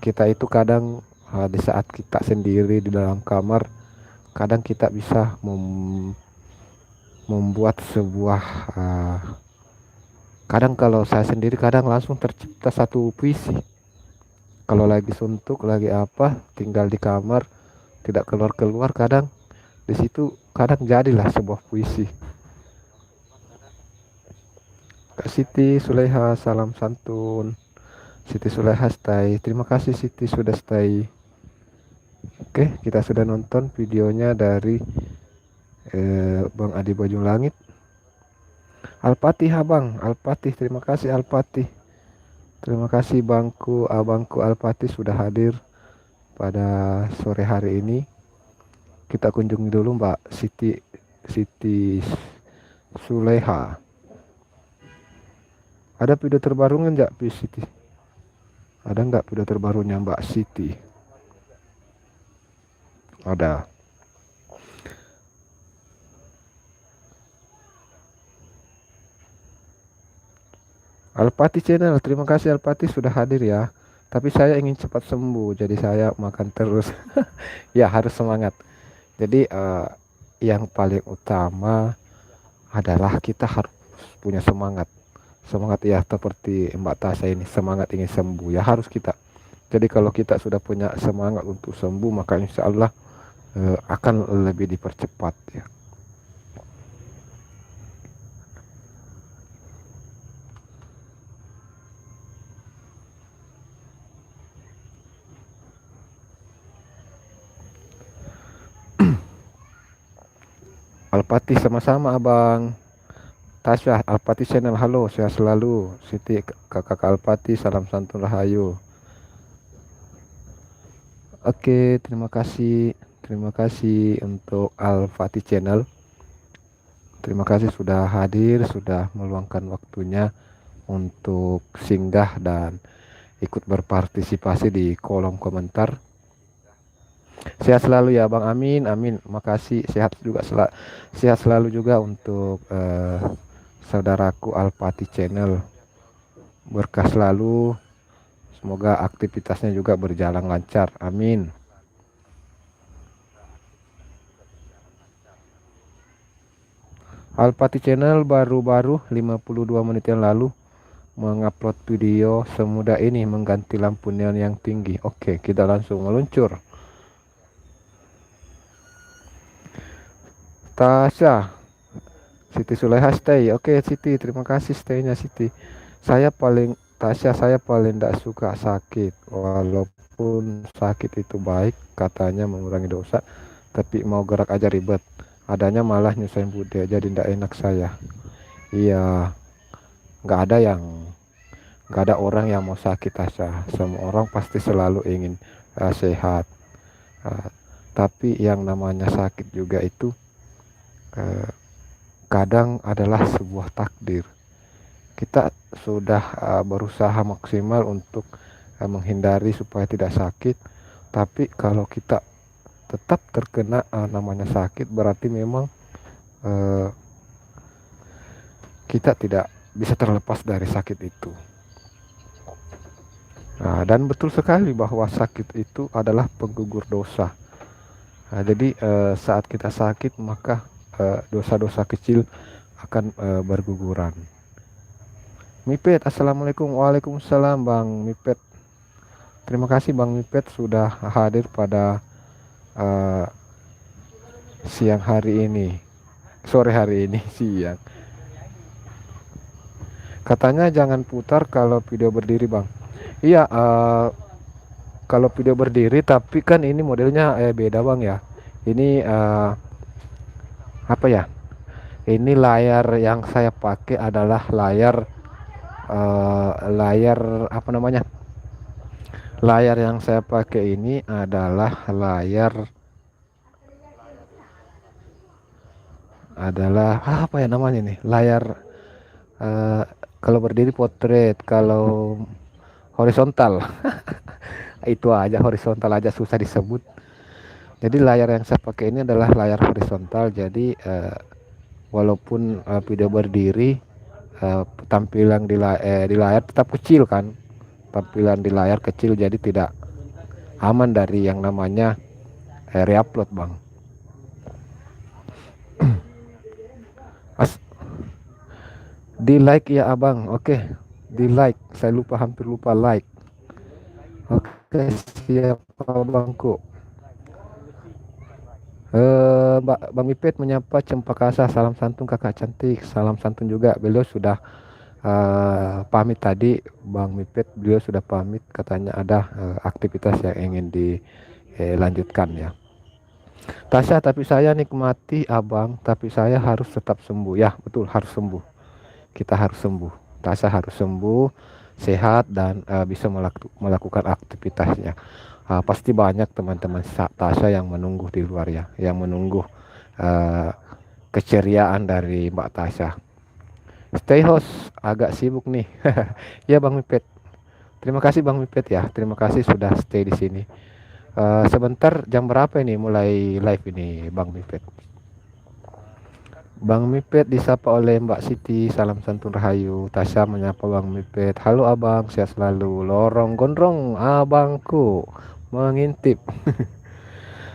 kita itu kadang di saat kita sendiri di dalam kamar, kadang kita bisa membuat sebuah kadang kalau saya sendiri kadang langsung tercipta satu puisi. Kalau lagi suntuk, lagi apa, tinggal di kamar, tidak keluar-keluar, kadang di situ kadang jadilah sebuah puisi. Kak Siti Suleha, salam santun. Siti Suleha stay. Terima kasih Siti sudah stay. Oke, kita sudah nonton videonya dari Bang Adi Bajung Langit. Al-Fatih Abang, Al-Fatih, terima kasih Al-Fatih. Terima kasih abangku Al-Fatih sudah hadir pada sore hari ini. Kita kunjungi dulu Mbak Siti Suleha. Ada video terbarunya enggak Siti? Ada enggak video terbarunya Mbak Siti? Ada. Alpati channel, terima kasih Alpati sudah hadir ya. Tapi saya ingin cepat sembuh, jadi saya makan terus. Ya harus semangat. Jadi yang paling utama adalah kita harus punya semangat. Semangat ya seperti Mbak Tasya ini semangat ingin sembuh ya harus kita. Jadi kalau kita sudah punya semangat untuk sembuh maka insya Allah akan lebih dipercepat ya. Alpati sama-sama abang. Tasya Alpati channel halo sehat selalu. Siti kakak Alpati salam santun rahayu. Oke terima kasih untuk Alpati channel. Terima kasih sudah hadir, sudah meluangkan waktunya untuk singgah dan ikut berpartisipasi di kolom komentar. Sehat selalu ya Bang, amin amin. Makasih, sehat selalu juga untuk saudaraku Alpati Channel. Berkah selalu, semoga aktivitasnya juga berjalan lancar, amin. Alpati Channel baru-baru 52 menit yang lalu mengupload video semudah ini mengganti lampu neon yang tinggi. Oke, kita langsung meluncur. Tasya, Siti Suleha stay. Oke Siti, terima kasih staynya Siti. Saya paling tidak suka sakit. Walaupun sakit itu baik, katanya mengurangi dosa, tapi mau gerak aja ribet. Adanya malah nyusahin bude, jadi tidak enak saya. Iya, nggak ada yang nggak ada orang yang mau sakit Tasya. Semua orang pasti selalu ingin sehat. Uh, tapi yang namanya sakit juga itu uh, kadang adalah sebuah takdir. Kita sudah berusaha maksimal untuk menghindari supaya tidak sakit, tapi kalau kita tetap terkena namanya sakit, berarti memang kita tidak bisa terlepas dari sakit itu. Nah, dan betul sekali bahwa sakit itu adalah penggugur dosa. Nah, jadi saat kita sakit maka dosa-dosa kecil akan berguguran. Mipet, assalamualaikum. Waalaikumsalam Bang Mipet. Terima kasih Bang Mipet sudah hadir pada siang hari ini, sore hari ini siang. Katanya jangan putar kalau video berdiri Bang. Iya, kalau video berdiri, tapi kan ini modelnya beda Bang ya. Ini apa ya? Ini layar yang saya pakai adalah layar apa namanya? Layar yang saya pakai ini adalah apa ya namanya nih? Layar kalau berdiri potret, kalau horizontal. Itu aja, horizontal aja susah disebut. Jadi layar yang saya pakai ini adalah layar horizontal. Jadi walaupun video berdiri, tampilan di layar tetap kecil kan. Tampilan di layar kecil, jadi tidak aman dari yang namanya reupload Bang. Di like ya Abang. Oke, di like. Saya hampir lupa like. Oke, siapa Bangku? Bang Mipet menyapa Cempakasa, salam santun kakak cantik, salam santun juga. Beliau sudah pamit tadi, Bang Mipet, beliau sudah pamit, katanya ada aktivitas yang ingin dilanjutkan ya. Tasya, tapi saya nikmati Abang, tapi saya harus tetap sembuh. Ya betul, harus sembuh. Kita harus sembuh. Tasya harus sembuh, sehat, dan bisa melakukan aktivitasnya. Pasti banyak teman-teman Tasya yang menunggu di luar ya, yang menunggu keceriaan dari Mbak Tasya. Stay host, agak sibuk nih. Ya Bang Mipet, terima kasih Bang Mipet ya, terima kasih sudah stay di sini. Sebentar, jam berapa ini mulai live ini Bang Mipet? Bang Mipet disapa oleh Mbak Siti, salam santun rahayu. Tasya menyapa Bang Mipet, halo Abang, sehat selalu. Lorong gondrong abangku mengintip.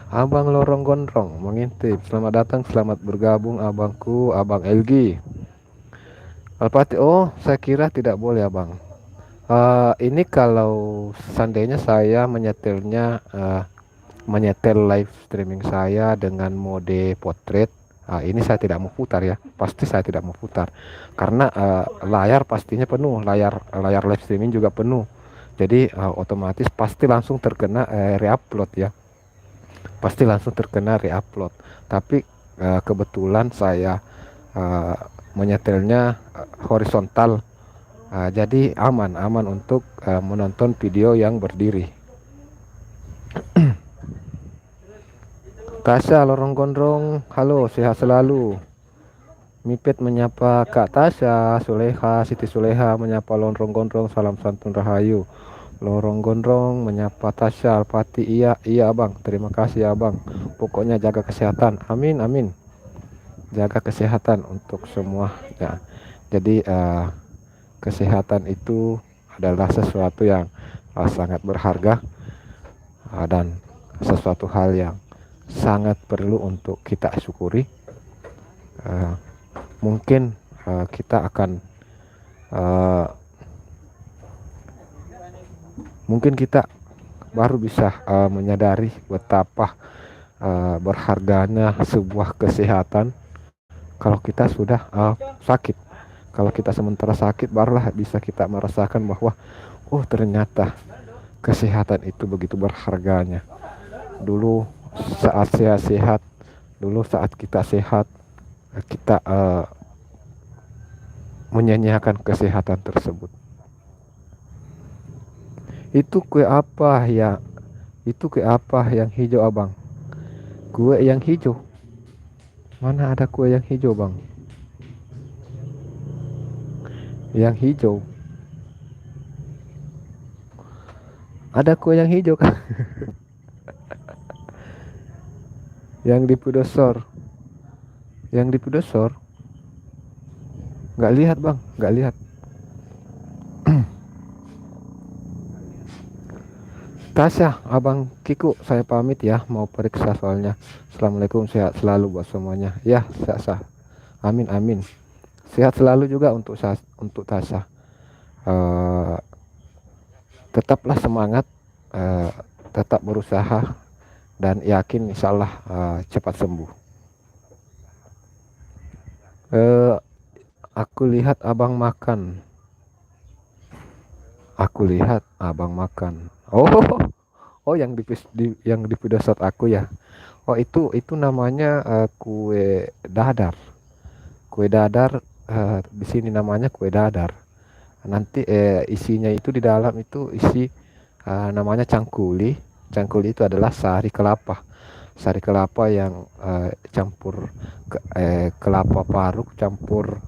Abang lorong gondrong mengintip. Selamat datang, selamat bergabung abangku, Abang Elgi. Alpati, oh saya kira tidak boleh Abang. Ini kalau seandainya saya menyetel live streaming saya dengan mode potret, ini saya tidak mau putar ya, pasti saya tidak mau putar karena layar pastinya penuh, layar live streaming juga penuh, jadi otomatis pasti langsung terkena reupload ya, pasti langsung terkena reupload. Tapi kebetulan saya menyetelnya horizontal. Jadi aman untuk menonton video yang berdiri. Tasya lorong gondrong, halo, sehat selalu. Mipet menyapa Kak Tasya, Suleha, Siti Suleha menyapa lorong gondrong, salam santun rahayu. lorong gondrong menyapa Tasya Alpati. Iya iya abang, terima kasih abang, pokoknya jaga kesehatan, amin amin, jaga kesehatan untuk semua ya. Jadi kesehatan itu adalah sesuatu yang sangat berharga, dan sesuatu hal yang sangat perlu untuk kita syukuri. Uh, Mungkin kita akan mungkin kita baru bisa menyadari betapa berharganya sebuah kesehatan kalau kita sudah sakit. Kalau kita sementara sakit, barulah bisa kita merasakan bahwa oh ternyata kesehatan itu begitu berharganya. Dulu saat sehat, dulu saat kita sehat, kita menyanyiakan kesehatan tersebut. Itu kue apa ya? Itu kue apa yang hijau abang? Kue yang hijau? Mana ada kue yang hijau bang? Yang hijau? Ada kue yang hijau kan? Yang di Pudosor? Yang di Pudosor? Nggak lihat bang, nggak lihat. Tasya, abang Kiku, saya pamit ya, mau periksa soalnya. Assalamualaikum, sehat selalu buat semuanya. Ya, sehat. Amin amin. Sehat selalu juga untuk Tasya. Tetaplah semangat, tetap berusaha, dan yakin insya Allah cepat sembuh. Aku lihat abang makan. Aku lihat abang makan. Oh, yang di video shot aku ya. Oh, itu namanya kue dadar. Kue dadar, di sini namanya kue dadar. Nanti isinya itu di dalam itu isi namanya cangkuli. Cangkuli itu adalah sari kelapa. Sari kelapa yang campur kelapa parut campur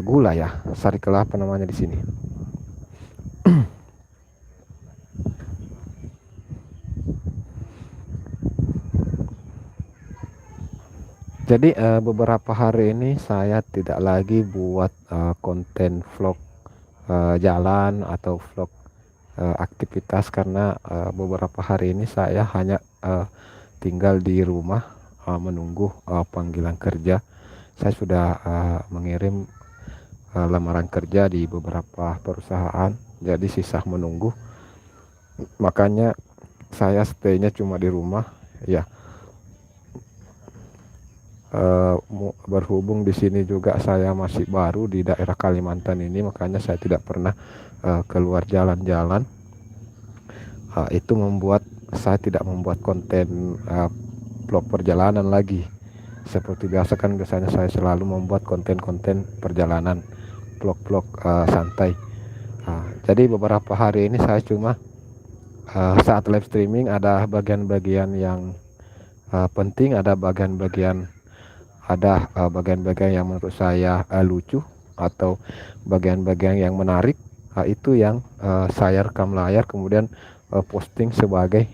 gula ya. Sari kelapa namanya di sini. Jadi beberapa hari ini saya tidak lagi buat konten vlog jalan atau vlog aktivitas, karena beberapa hari ini saya hanya tinggal di rumah menunggu panggilan kerja. Saya sudah mengirim lamaran kerja di beberapa perusahaan, jadi sisa menunggu. Makanya saya stay-nya cuma di rumah ya. Berhubung di sini juga saya masih baru di daerah Kalimantan ini, makanya saya tidak pernah keluar jalan-jalan. Itu membuat saya tidak membuat konten vlog perjalanan lagi. Seperti biasa kan, biasanya saya selalu membuat konten-konten perjalanan, vlog-vlog santai. Jadi beberapa hari ini saya cuma saat live streaming ada bagian-bagian yang penting, ada bagian-bagian yang menurut saya lucu atau bagian-bagian yang menarik. Itu yang saya rekam layar kemudian posting sebagai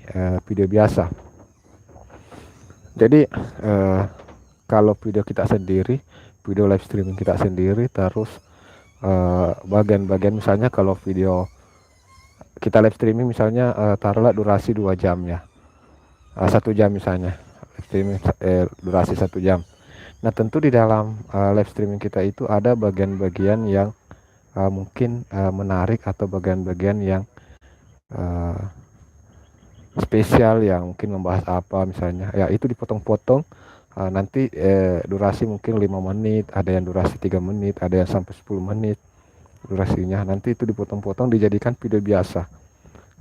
video biasa. Jadi kalau video kita sendiri, video live streaming kita sendiri, terus bagian-bagian misalnya kalau video kita live streaming misalnya taruhlah durasi 2 jam ya, 1 jam misalnya live streaming durasi 1 jam. Nah tentu di dalam live streaming kita itu ada bagian-bagian yang mungkin menarik atau bagian-bagian yang spesial yang mungkin membahas apa misalnya ya, itu dipotong-potong. Nanti durasi mungkin 5 menit, ada yang durasi 3 menit, ada yang sampai 10 menit durasinya. Nanti itu dipotong-potong dijadikan video biasa.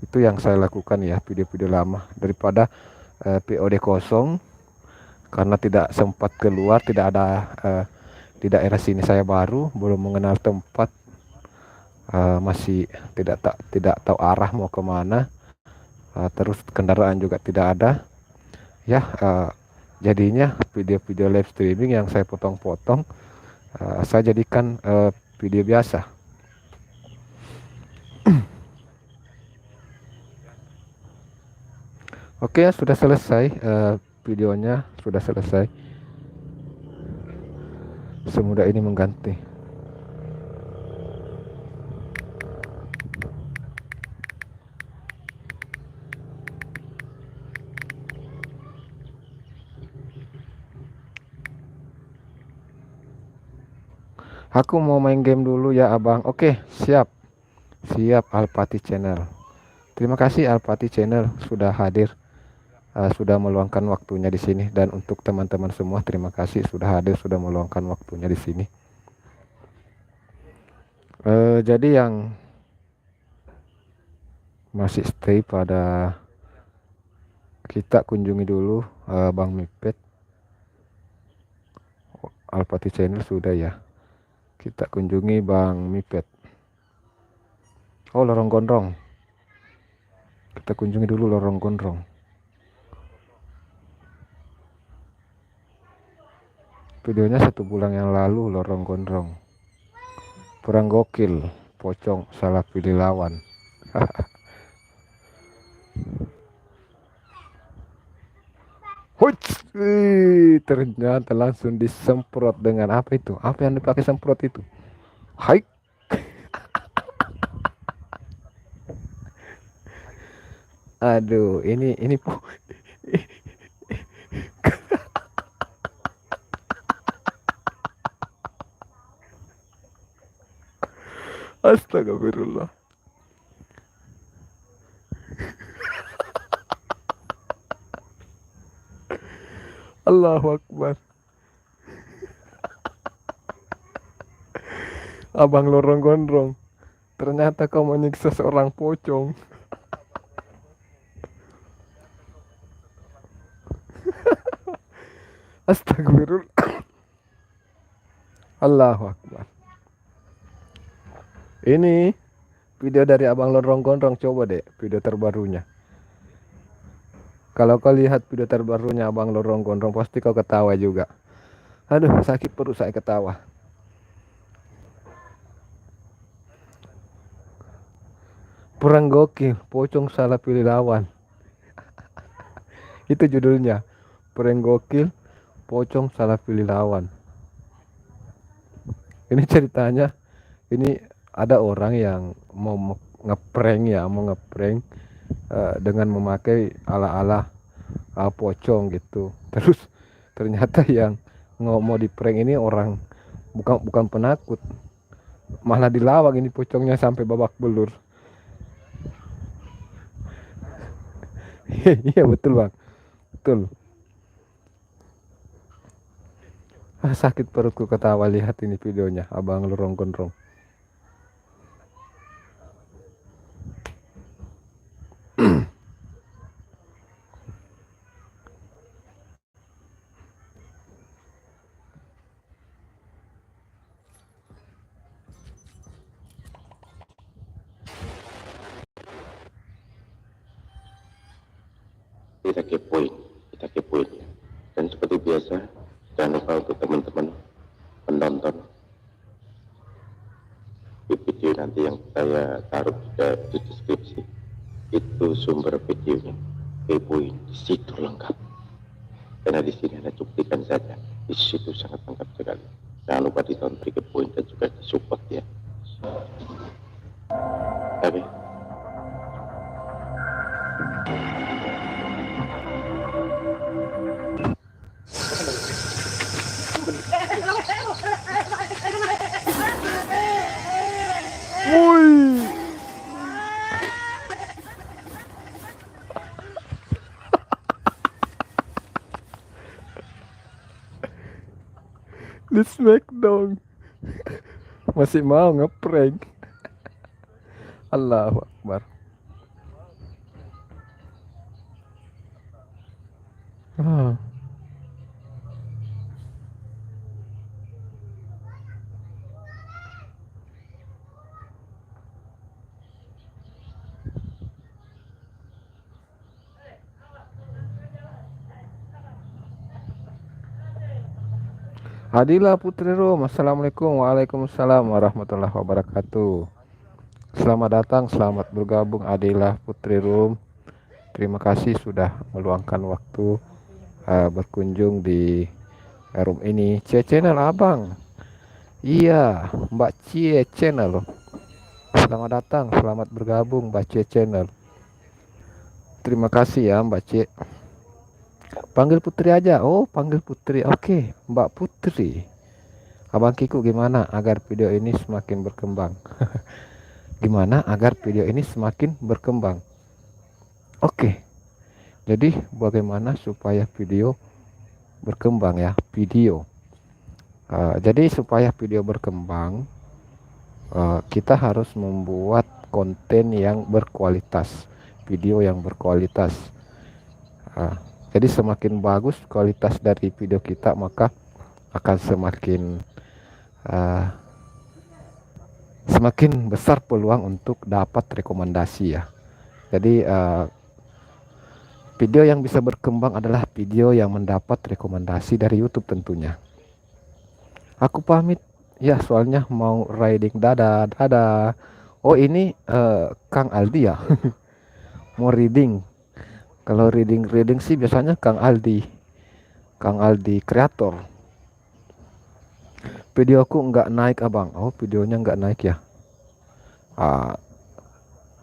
Itu yang saya lakukan ya, video-video lama daripada POD kosong, karena tidak sempat keluar, tidak ada di daerah sini saya baru, belum mengenal tempat, masih tidak tahu arah mau kemana, terus kendaraan juga tidak ada ya. Jadinya video-video live streaming yang saya potong-potong saya jadikan video biasa. Oke, sudah selesai, videonya sudah selesai. Semudah ini mengganti. Aku mau main game dulu ya abang. Oke, siap. Siap Alpati Channel. Terima kasih Alpati Channel sudah hadir, sudah meluangkan waktunya di sini, dan untuk teman-teman semua terima kasih sudah hadir, sudah meluangkan waktunya di sini. Jadi yang masih stay pada, kita kunjungi dulu Bang Mipet. Alpati Channel sudah ya. Kita kunjungi Bang Mipet. Oh, Lorong Gondrong. Kita kunjungi dulu Lorong Gondrong. Videonya 1 bulan yang lalu, Lorong Gondrong. Perang gokil, pocong salah pilih lawan. Huts, ternyata langsung disemprot dengan apa itu? Apa yang dipakai semprot itu? Hai. Aduh, ini astagfirullah. Allahu Akbar. Abang Lorong Gondrong, ternyata kau menyiksa seorang pocong. Astagfirullah. Allahu Akbar. Ini video dari Abang Lorong Gondrong, coba deh video terbarunya. Kalau kau lihat video terbarunya Abang Lorong Gondrong, pasti kau ketawa juga. Aduh, sakit perut saya ketawa. Perang gokil, pocong salah pilih lawan. Itu judulnya. Perang gokil, pocong salah pilih lawan. Ini ceritanya, ini ada orang yang mau ngeprank ya, mau ngeprank dengan memakai ala-ala pocong gitu. Terus ternyata yang mau di prank ini orang bukan penakut, malah dilawak ini pocongnya sampai babak belur. Iya betul bang, betul. Sakit perutku ketawa lihat ini videonya Abang Lorong Gondrong. Kita kepoin ya. Dan seperti biasa, jangan lupa untuk teman-teman penonton di video nanti yang saya taruh di deskripsi, itu sumber videonya. Kepoin, di situ lengkap. Karena di sini hanya cuplikan saja, di situ sangat lengkap sekali. Jangan lupa ditonton, kepoin dan juga disupport ya. Oke. Woi, di Smackdown masih mau ngeprank. Allahu Akbar. Ah. Adila Putri Rum, Assalamualaikum. Waalaikumsalam warahmatullahi wabarakatuh. Selamat datang, selamat bergabung Adila Putri Rum Terima kasih sudah meluangkan waktu berkunjung di room ini. Cie channel abang. Iya, Mbak Cie channel. Selamat datang, selamat bergabung Mbak Cie channel. Terima kasih ya Mbak Cie. Panggil Putri aja. Oh, panggil Putri. Oke, Mbak Putri. Abang Kiku gimana agar video ini semakin berkembang? Gimana agar video ini semakin berkembang? Oke. Jadi bagaimana supaya video berkembang ya? Video. Jadi supaya video berkembang, kita harus membuat konten yang berkualitas, video yang berkualitas. Jadi semakin bagus kualitas dari video kita, maka akan semakin besar peluang untuk dapat rekomendasi ya. Jadi video yang bisa berkembang adalah video yang mendapat rekomendasi dari YouTube tentunya. Aku pamit ya, soalnya mau riding. Dadah. Oh ini Kang Aldi ya. Mau reading. Kalau reading sih biasanya Kang Aldi kreator. Videoku nggak naik abang. Oh, videonya nggak naik ya.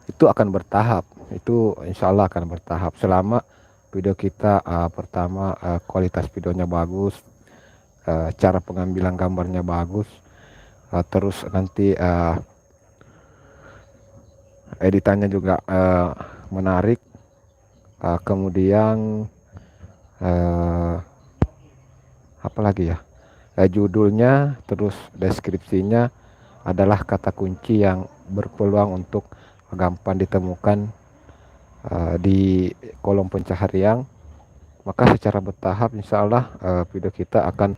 Itu akan bertahap. Itu insya Allah akan bertahap selama video kita pertama kualitas videonya bagus, cara pengambilan gambarnya bagus, terus nanti editannya juga menarik, kemudian apa lagi ya, judulnya terus deskripsinya adalah kata kunci yang berpeluang untuk gampang ditemukan di kolom pencaharian. Maka secara bertahap insya Allah video kita akan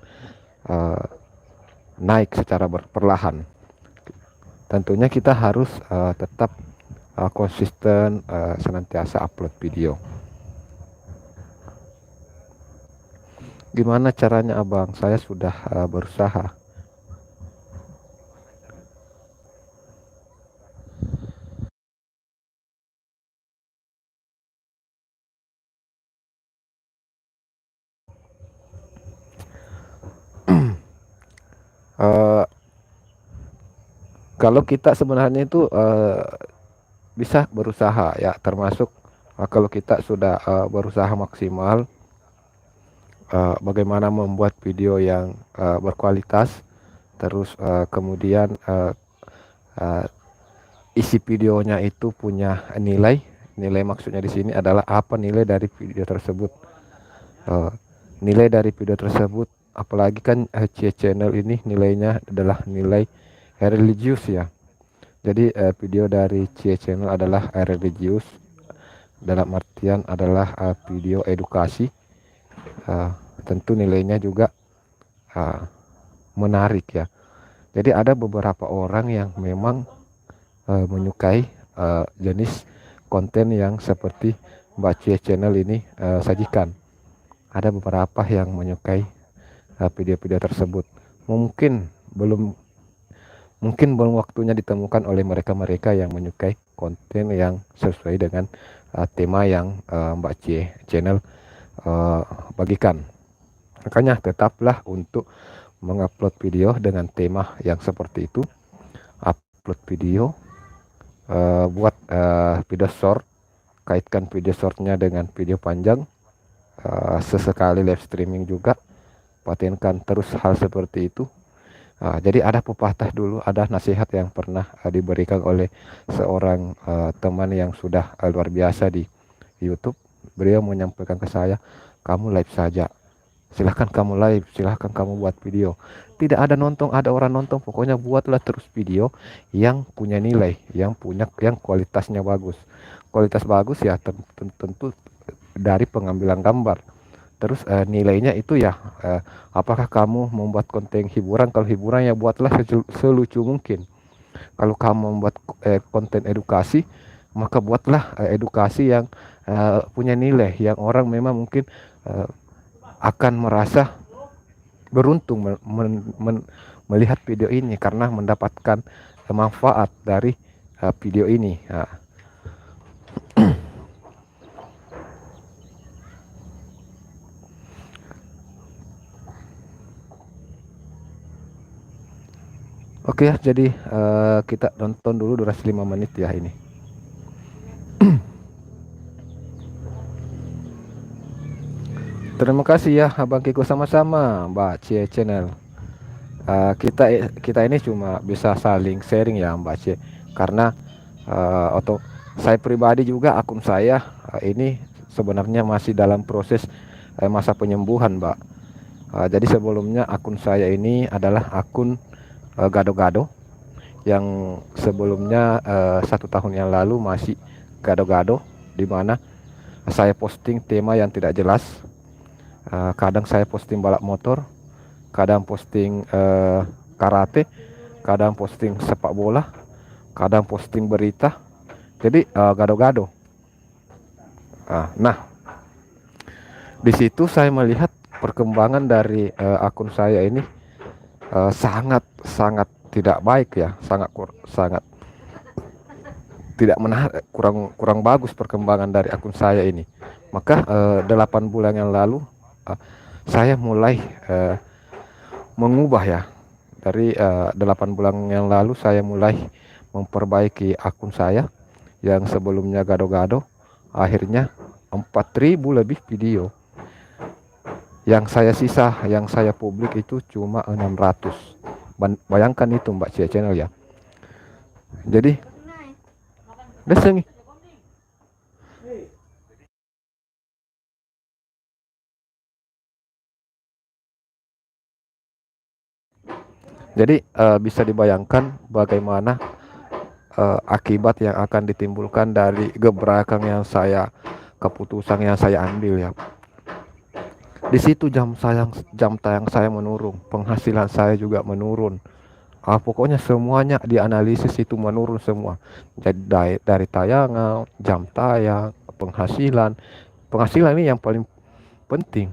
naik secara perlahan. Tentunya kita harus tetap konsisten senantiasa upload video. Gimana caranya abang? Saya sudah berusaha. Kalau kita sebenarnya itu bisa berusaha ya, termasuk kalau kita sudah berusaha maksimal bagaimana membuat video yang berkualitas, terus kemudian isi videonya itu punya nilai maksudnya di sini adalah apa nilai dari video tersebut. Nilai dari video tersebut, apalagi kan Cie channel ini nilainya adalah nilai religius ya. Jadi video dari Cie channel adalah religius, dalam artian adalah video edukasi. Tentu nilainya juga menarik ya. Jadi ada beberapa orang yang memang menyukai jenis konten yang seperti Mbak Cie channel ini sajikan. Ada beberapa yang menyukai video-video tersebut. Mungkin belum waktunya ditemukan oleh mereka yang menyukai konten yang sesuai dengan tema yang Mbak Cie channel bagikan. Makanya tetaplah untuk mengupload video dengan tema yang seperti itu. Upload video, buat video short, kaitkan video shortnya dengan video panjang, sesekali live streaming juga, patenkan terus hal seperti itu. Jadi ada pepatah dulu, ada nasihat yang pernah diberikan oleh seorang teman yang sudah luar biasa di YouTube. Beliau menyampaikan ke saya, kamu live saja, silahkan kamu live, silahkan kamu buat video, tidak ada orang nonton, pokoknya buatlah terus video yang punya nilai, yang kualitasnya bagus. Kualitas bagus ya tentu dari pengambilan gambar. Terus nilainya itu ya apakah kamu membuat konten hiburan? Kalau hiburan ya buatlah selucu mungkin. Kalau kamu membuat konten edukasi, maka buatlah edukasi yang punya nilai, yang orang memang mungkin akan merasa beruntung melihat video ini karena mendapatkan manfaat dari video ini. Oke ya, jadi kita nonton dulu durasi 5 menit ya ini. Terima kasih ya Abang Kiko, sama-sama Mbak Cie Channel. Kita ini cuma bisa saling sharing ya Mbak Cie, karena atau saya pribadi juga akun saya ini sebenarnya masih dalam proses masa penyembuhan Mbak. Jadi sebelumnya akun saya ini adalah akun gado-gado, yang sebelumnya 1 tahun yang lalu masih gado-gado, di mana saya posting tema yang tidak jelas. Kadang saya posting balap motor, kadang posting karate, kadang posting sepak bola, kadang posting berita. Jadi gado-gado. Nah, di situ saya melihat perkembangan dari akun saya ini sangat sangat tidak baik ya, sangat tidak menarik, kurang bagus perkembangan dari akun saya ini. Maka 8 bulan yang lalu saya mulai mengubah ya. Dari 8 bulan yang lalu saya mulai memperbaiki akun saya yang sebelumnya gado-gado. Akhirnya 4.000 lebih video. Yang saya sisa, yang saya publik itu cuma 600. Bayangkan itu Mbak Cia Channel ya. Jadi deseng. Jadi bisa dibayangkan bagaimana akibat yang akan ditimbulkan dari gebrakan yang keputusan yang saya ambil ya. Di situ jam tayang saya menurun, penghasilan saya juga menurun. Pokoknya semuanya dianalisis itu menurun semua. Jadi dari tayangan, jam tayang, penghasilan ini yang paling penting.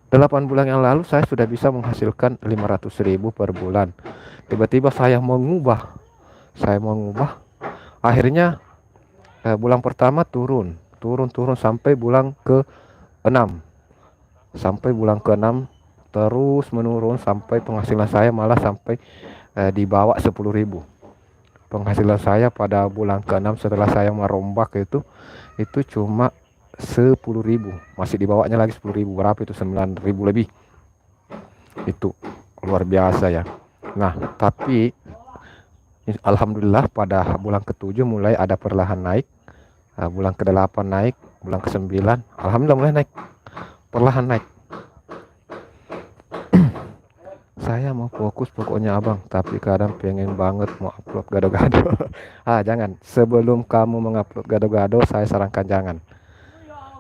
8 bulan yang lalu saya sudah bisa menghasilkan 500.000 per bulan. Tiba-tiba saya mengubah, akhirnya bulan pertama turun sampai bulan ke-6. Sampai bulan ke-6 terus menurun sampai penghasilan saya malah sampai di bawah 10.000. Penghasilan saya pada bulan ke-6 setelah saya merombak itu cuma 10.000, masih di bawahnya lagi 10.000. Berapa itu? 9.000 lebih. Itu luar biasa ya. Nah, tapi alhamdulillah pada bulan ke-7 mulai ada perlahan naik. Bulan ke-8 naik, bulan ke-9 alhamdulillah mulai naik, perlahan naik. Saya mau fokus pokoknya Abang, tapi kadang pengen banget mau upload gado-gado. Jangan, sebelum kamu mengupload gado-gado saya sarankan jangan,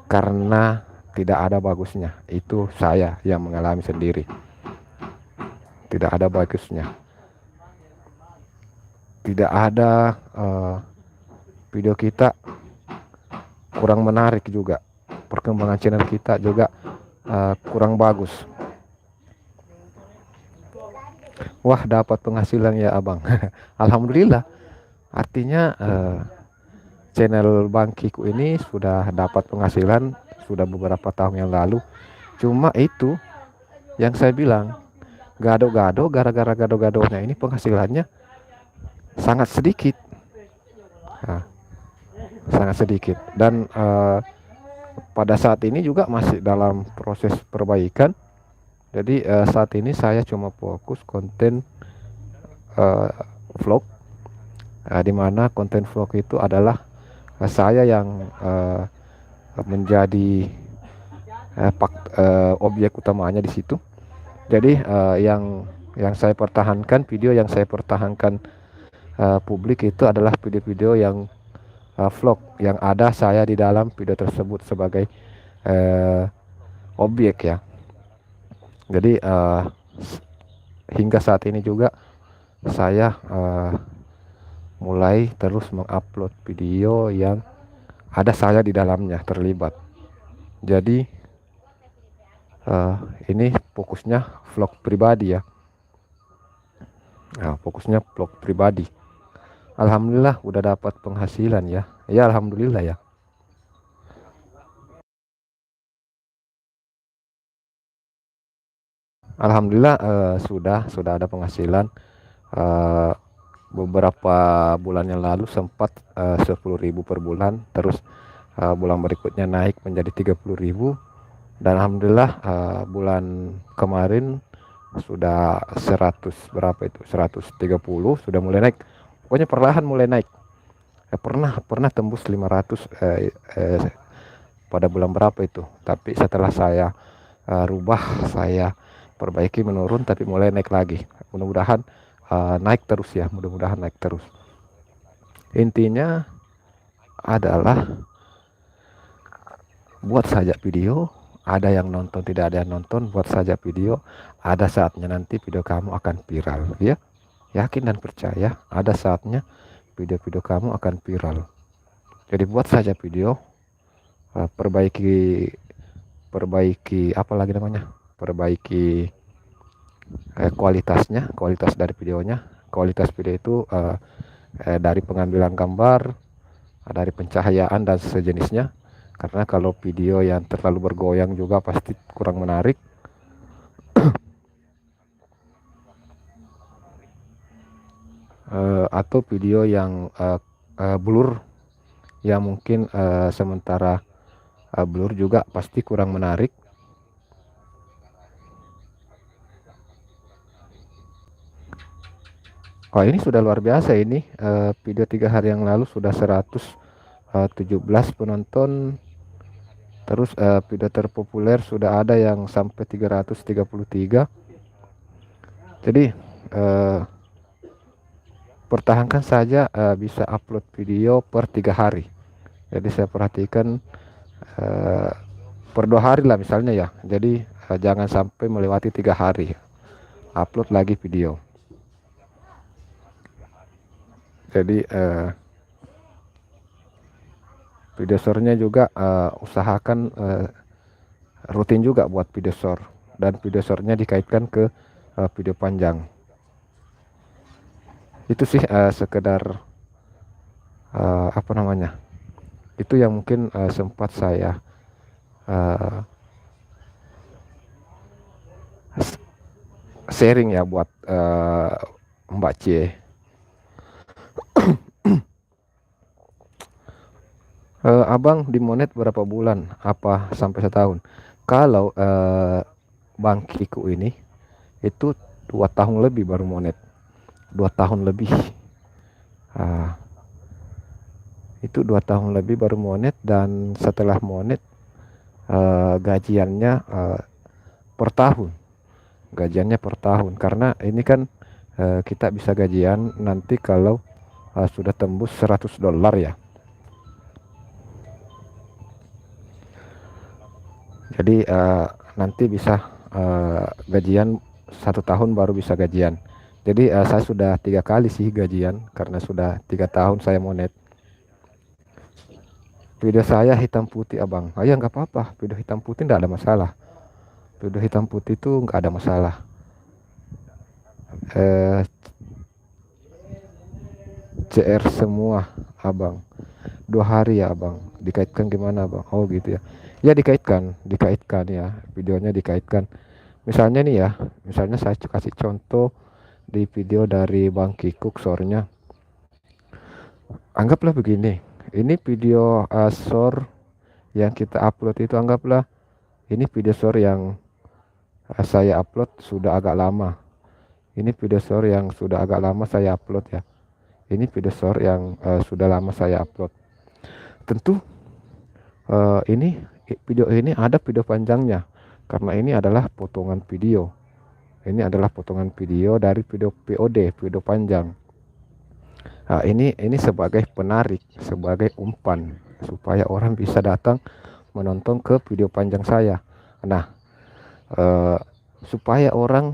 karena tidak ada bagusnya. Itu saya yang mengalami sendiri, tidak ada bagusnya, tidak ada video kita kurang menarik juga, perkembangan channel kita juga kurang bagus. Wah, dapat penghasilan ya Abang. Alhamdulillah, artinya channel Bang Kiku ini sudah dapat penghasilan sudah beberapa tahun yang lalu. Cuma itu yang saya bilang, gado-gado, gara-gara gado-gadonya ini penghasilannya sangat sedikit. Sangat sedikit. Dan pada saat ini juga masih dalam proses perbaikan. Jadi saat ini saya cuma fokus konten vlog, di mana konten vlog itu adalah saya yang menjadi objek utamanya di situ. Jadi yang saya pertahankan, video yang saya pertahankan publik itu adalah video-video yang vlog, yang ada saya di dalam video tersebut sebagai objek ya. Jadi hingga saat ini juga saya mulai terus mengupload video yang ada saya di dalamnya terlibat. Jadi ini fokusnya vlog pribadi ya. Fokusnya vlog pribadi. Alhamdulillah udah dapat penghasilan ya. Ya alhamdulillah ya. Alhamdulillah sudah ada penghasilan. eh, beberapa bulan yang lalu sempat 10.000 per bulan, terus bulan berikutnya naik menjadi 30.000, dan alhamdulillah bulan kemarin sudah 100 berapa itu, 130, sudah mulai naik. Pokoknya perlahan mulai naik. Pernah tembus 500 pada bulan berapa itu, tapi setelah saya rubah, saya perbaiki, menurun, tapi mulai naik lagi. Mudah-mudahan naik terus ya, mudah-mudahan naik terus. Intinya adalah buat saja video, ada yang nonton tidak ada yang nonton, buat saja video, ada saatnya nanti video kamu akan viral ya. Yakin dan percaya, ada saatnya video-video kamu akan viral. Jadi buat saja video, perbaiki apa lagi namanya, perbaiki kualitas dari videonya. Kualitas video itu dari pengambilan gambar, dari pencahayaan dan sejenisnya, karena kalau video yang terlalu bergoyang juga pasti kurang menarik. Atau video yang blur, yang mungkin sementara blur juga pasti kurang menarik. Oh, ini sudah luar biasa ini, video 3 hari yang lalu sudah 117 penonton. Terus video terpopuler sudah ada yang sampai 333. Jadi pertahankan saja, bisa upload video per 3 hari. Jadi saya perhatikan per 2 hari lah misalnya ya. Jadi jangan sampai melewati 3 hari upload lagi video. Jadi video share-nya juga usahakan rutin juga buat video share, dan video share-nya dikaitkan ke video panjang. Itu sih sekedar apa namanya, itu yang mungkin sempat saya sharing ya buat Mbak C. Abang dimonet berapa bulan? Apa sampai setahun? Kalau Bang Kiku ini itu 2 tahun lebih baru monet. 2 tahun lebih. Itu 2 tahun lebih baru monet, dan setelah monet gajiannya per tahun. Gajiannya per tahun, karena ini kan kita bisa gajian nanti kalau sudah tembus $100 ya. Jadi nanti bisa gajian 1 tahun baru bisa gajian. Jadi saya sudah 3 kali sih gajian, karena sudah 3 tahun saya monet. Video saya hitam putih abang, ya nggak apa-apa, video hitam putih nggak ada masalah. Video hitam putih itu nggak ada masalah. CR semua abang, 2 hari ya abang, dikaitkan gimana abang? Oh gitu ya. Ya dikaitkan ya, videonya dikaitkan. Misalnya nih ya, misalnya saya kasih contoh di video dari Bang Kikuk sournya. Anggaplah begini, ini video source yang kita upload itu, anggaplah ini video source yang saya upload sudah agak lama. Ini video source yang sudah agak lama saya upload ya. Ini video source yang sudah lama saya upload. Tentu ini video ini ada video panjangnya, karena ini adalah potongan video. Ini adalah potongan video dari video VOD, video panjang. Nah, ini sebagai penarik, sebagai umpan supaya orang bisa datang menonton ke video panjang saya. Nah, supaya orang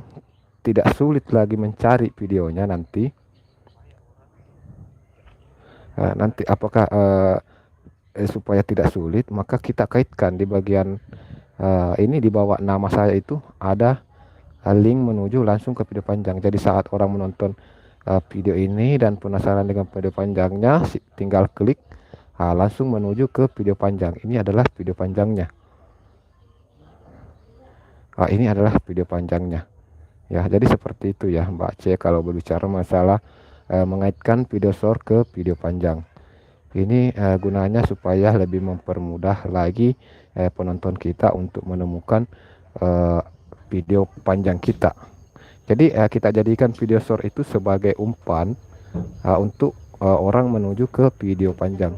tidak sulit lagi mencari videonya nanti. Nanti apakah supaya tidak sulit, maka kita kaitkan di bagian ini, di bawah nama saya itu ada link menuju langsung ke video panjang. Jadi saat orang menonton video ini dan penasaran dengan video panjangnya, tinggal klik langsung menuju ke video panjang. Ini adalah video panjangnya. Ini adalah video panjangnya. Ya, jadi seperti itu ya Mbak C kalau berbicara masalah mengaitkan video short ke video panjang. Ini gunanya supaya lebih mempermudah lagi penonton kita untuk menemukan eh, video panjang kita. Jadi kita jadikan video short itu sebagai umpan untuk orang menuju ke video panjang.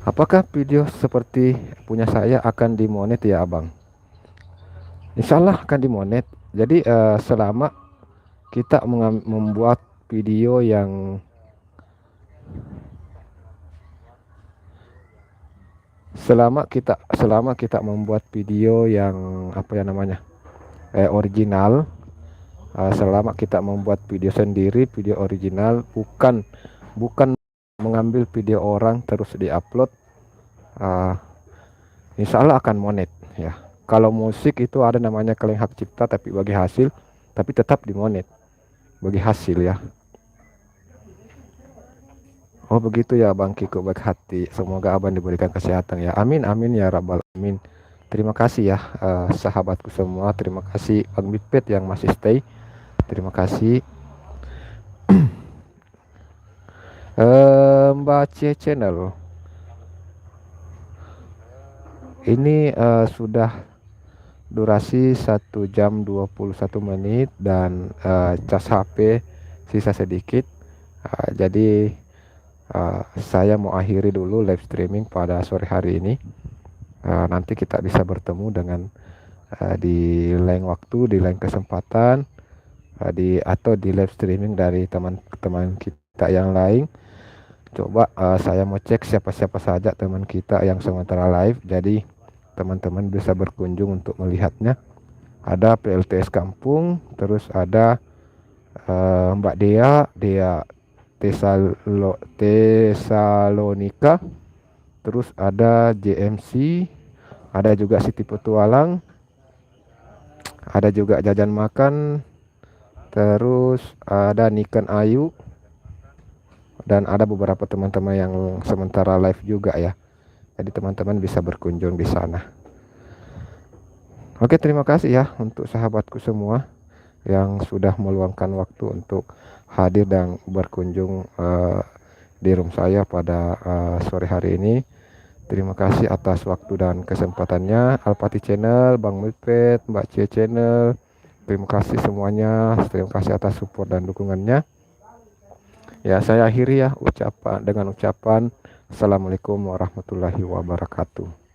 Apakah video seperti punya saya akan dimonet ya Abang? Insya Allah akan dimonet. Jadi selama kita membuat video yang selama kita membuat video yang apa ya namanya original, selama kita membuat video sendiri, video original, bukan mengambil video orang terus diupload, insya Allah akan monet ya. Kalau musik itu ada namanya klaim hak cipta tapi bagi hasil, tapi tetap dimonet bagi hasil ya. Oh begitu ya Bang Kiko, baik hati. Semoga Abang diberikan kesehatan ya. Amin amin ya rabbal alamin. Terima kasih ya sahabatku semua. Terima kasih Bang Bipet yang masih stay. Terima kasih Mbak C Channel. Ini sudah durasi 1 jam 21 menit dan cas HP sisa sedikit. Jadi saya mau akhiri dulu live streaming pada sore hari ini. Nanti kita bisa bertemu dengan di lain waktu, di lain kesempatan, atau di live streaming dari teman-teman kita yang lain. Coba saya mau cek siapa-siapa saja teman kita yang sementara live. Jadi teman-teman bisa berkunjung untuk melihatnya. Ada PLTS Kampung, terus ada Mbak Dea Tesalonika, terus ada JMC, ada juga Siti Petualang, ada juga Jajan Makan, terus ada Niken Ayu, dan ada beberapa teman-teman yang sementara live juga ya. Jadi teman-teman bisa berkunjung di sana. Oke, terima kasih ya untuk sahabatku semua yang sudah meluangkan waktu untuk hadir dan berkunjung di room saya pada sore hari ini. Terima kasih atas waktu dan kesempatannya. Alpati Channel, Bang Mipet, Mbak C Channel, terima kasih semuanya. Terima kasih atas support dan dukungannya. Ya, saya akhiri ya dengan ucapan Assalamualaikum warahmatullahi wabarakatuh.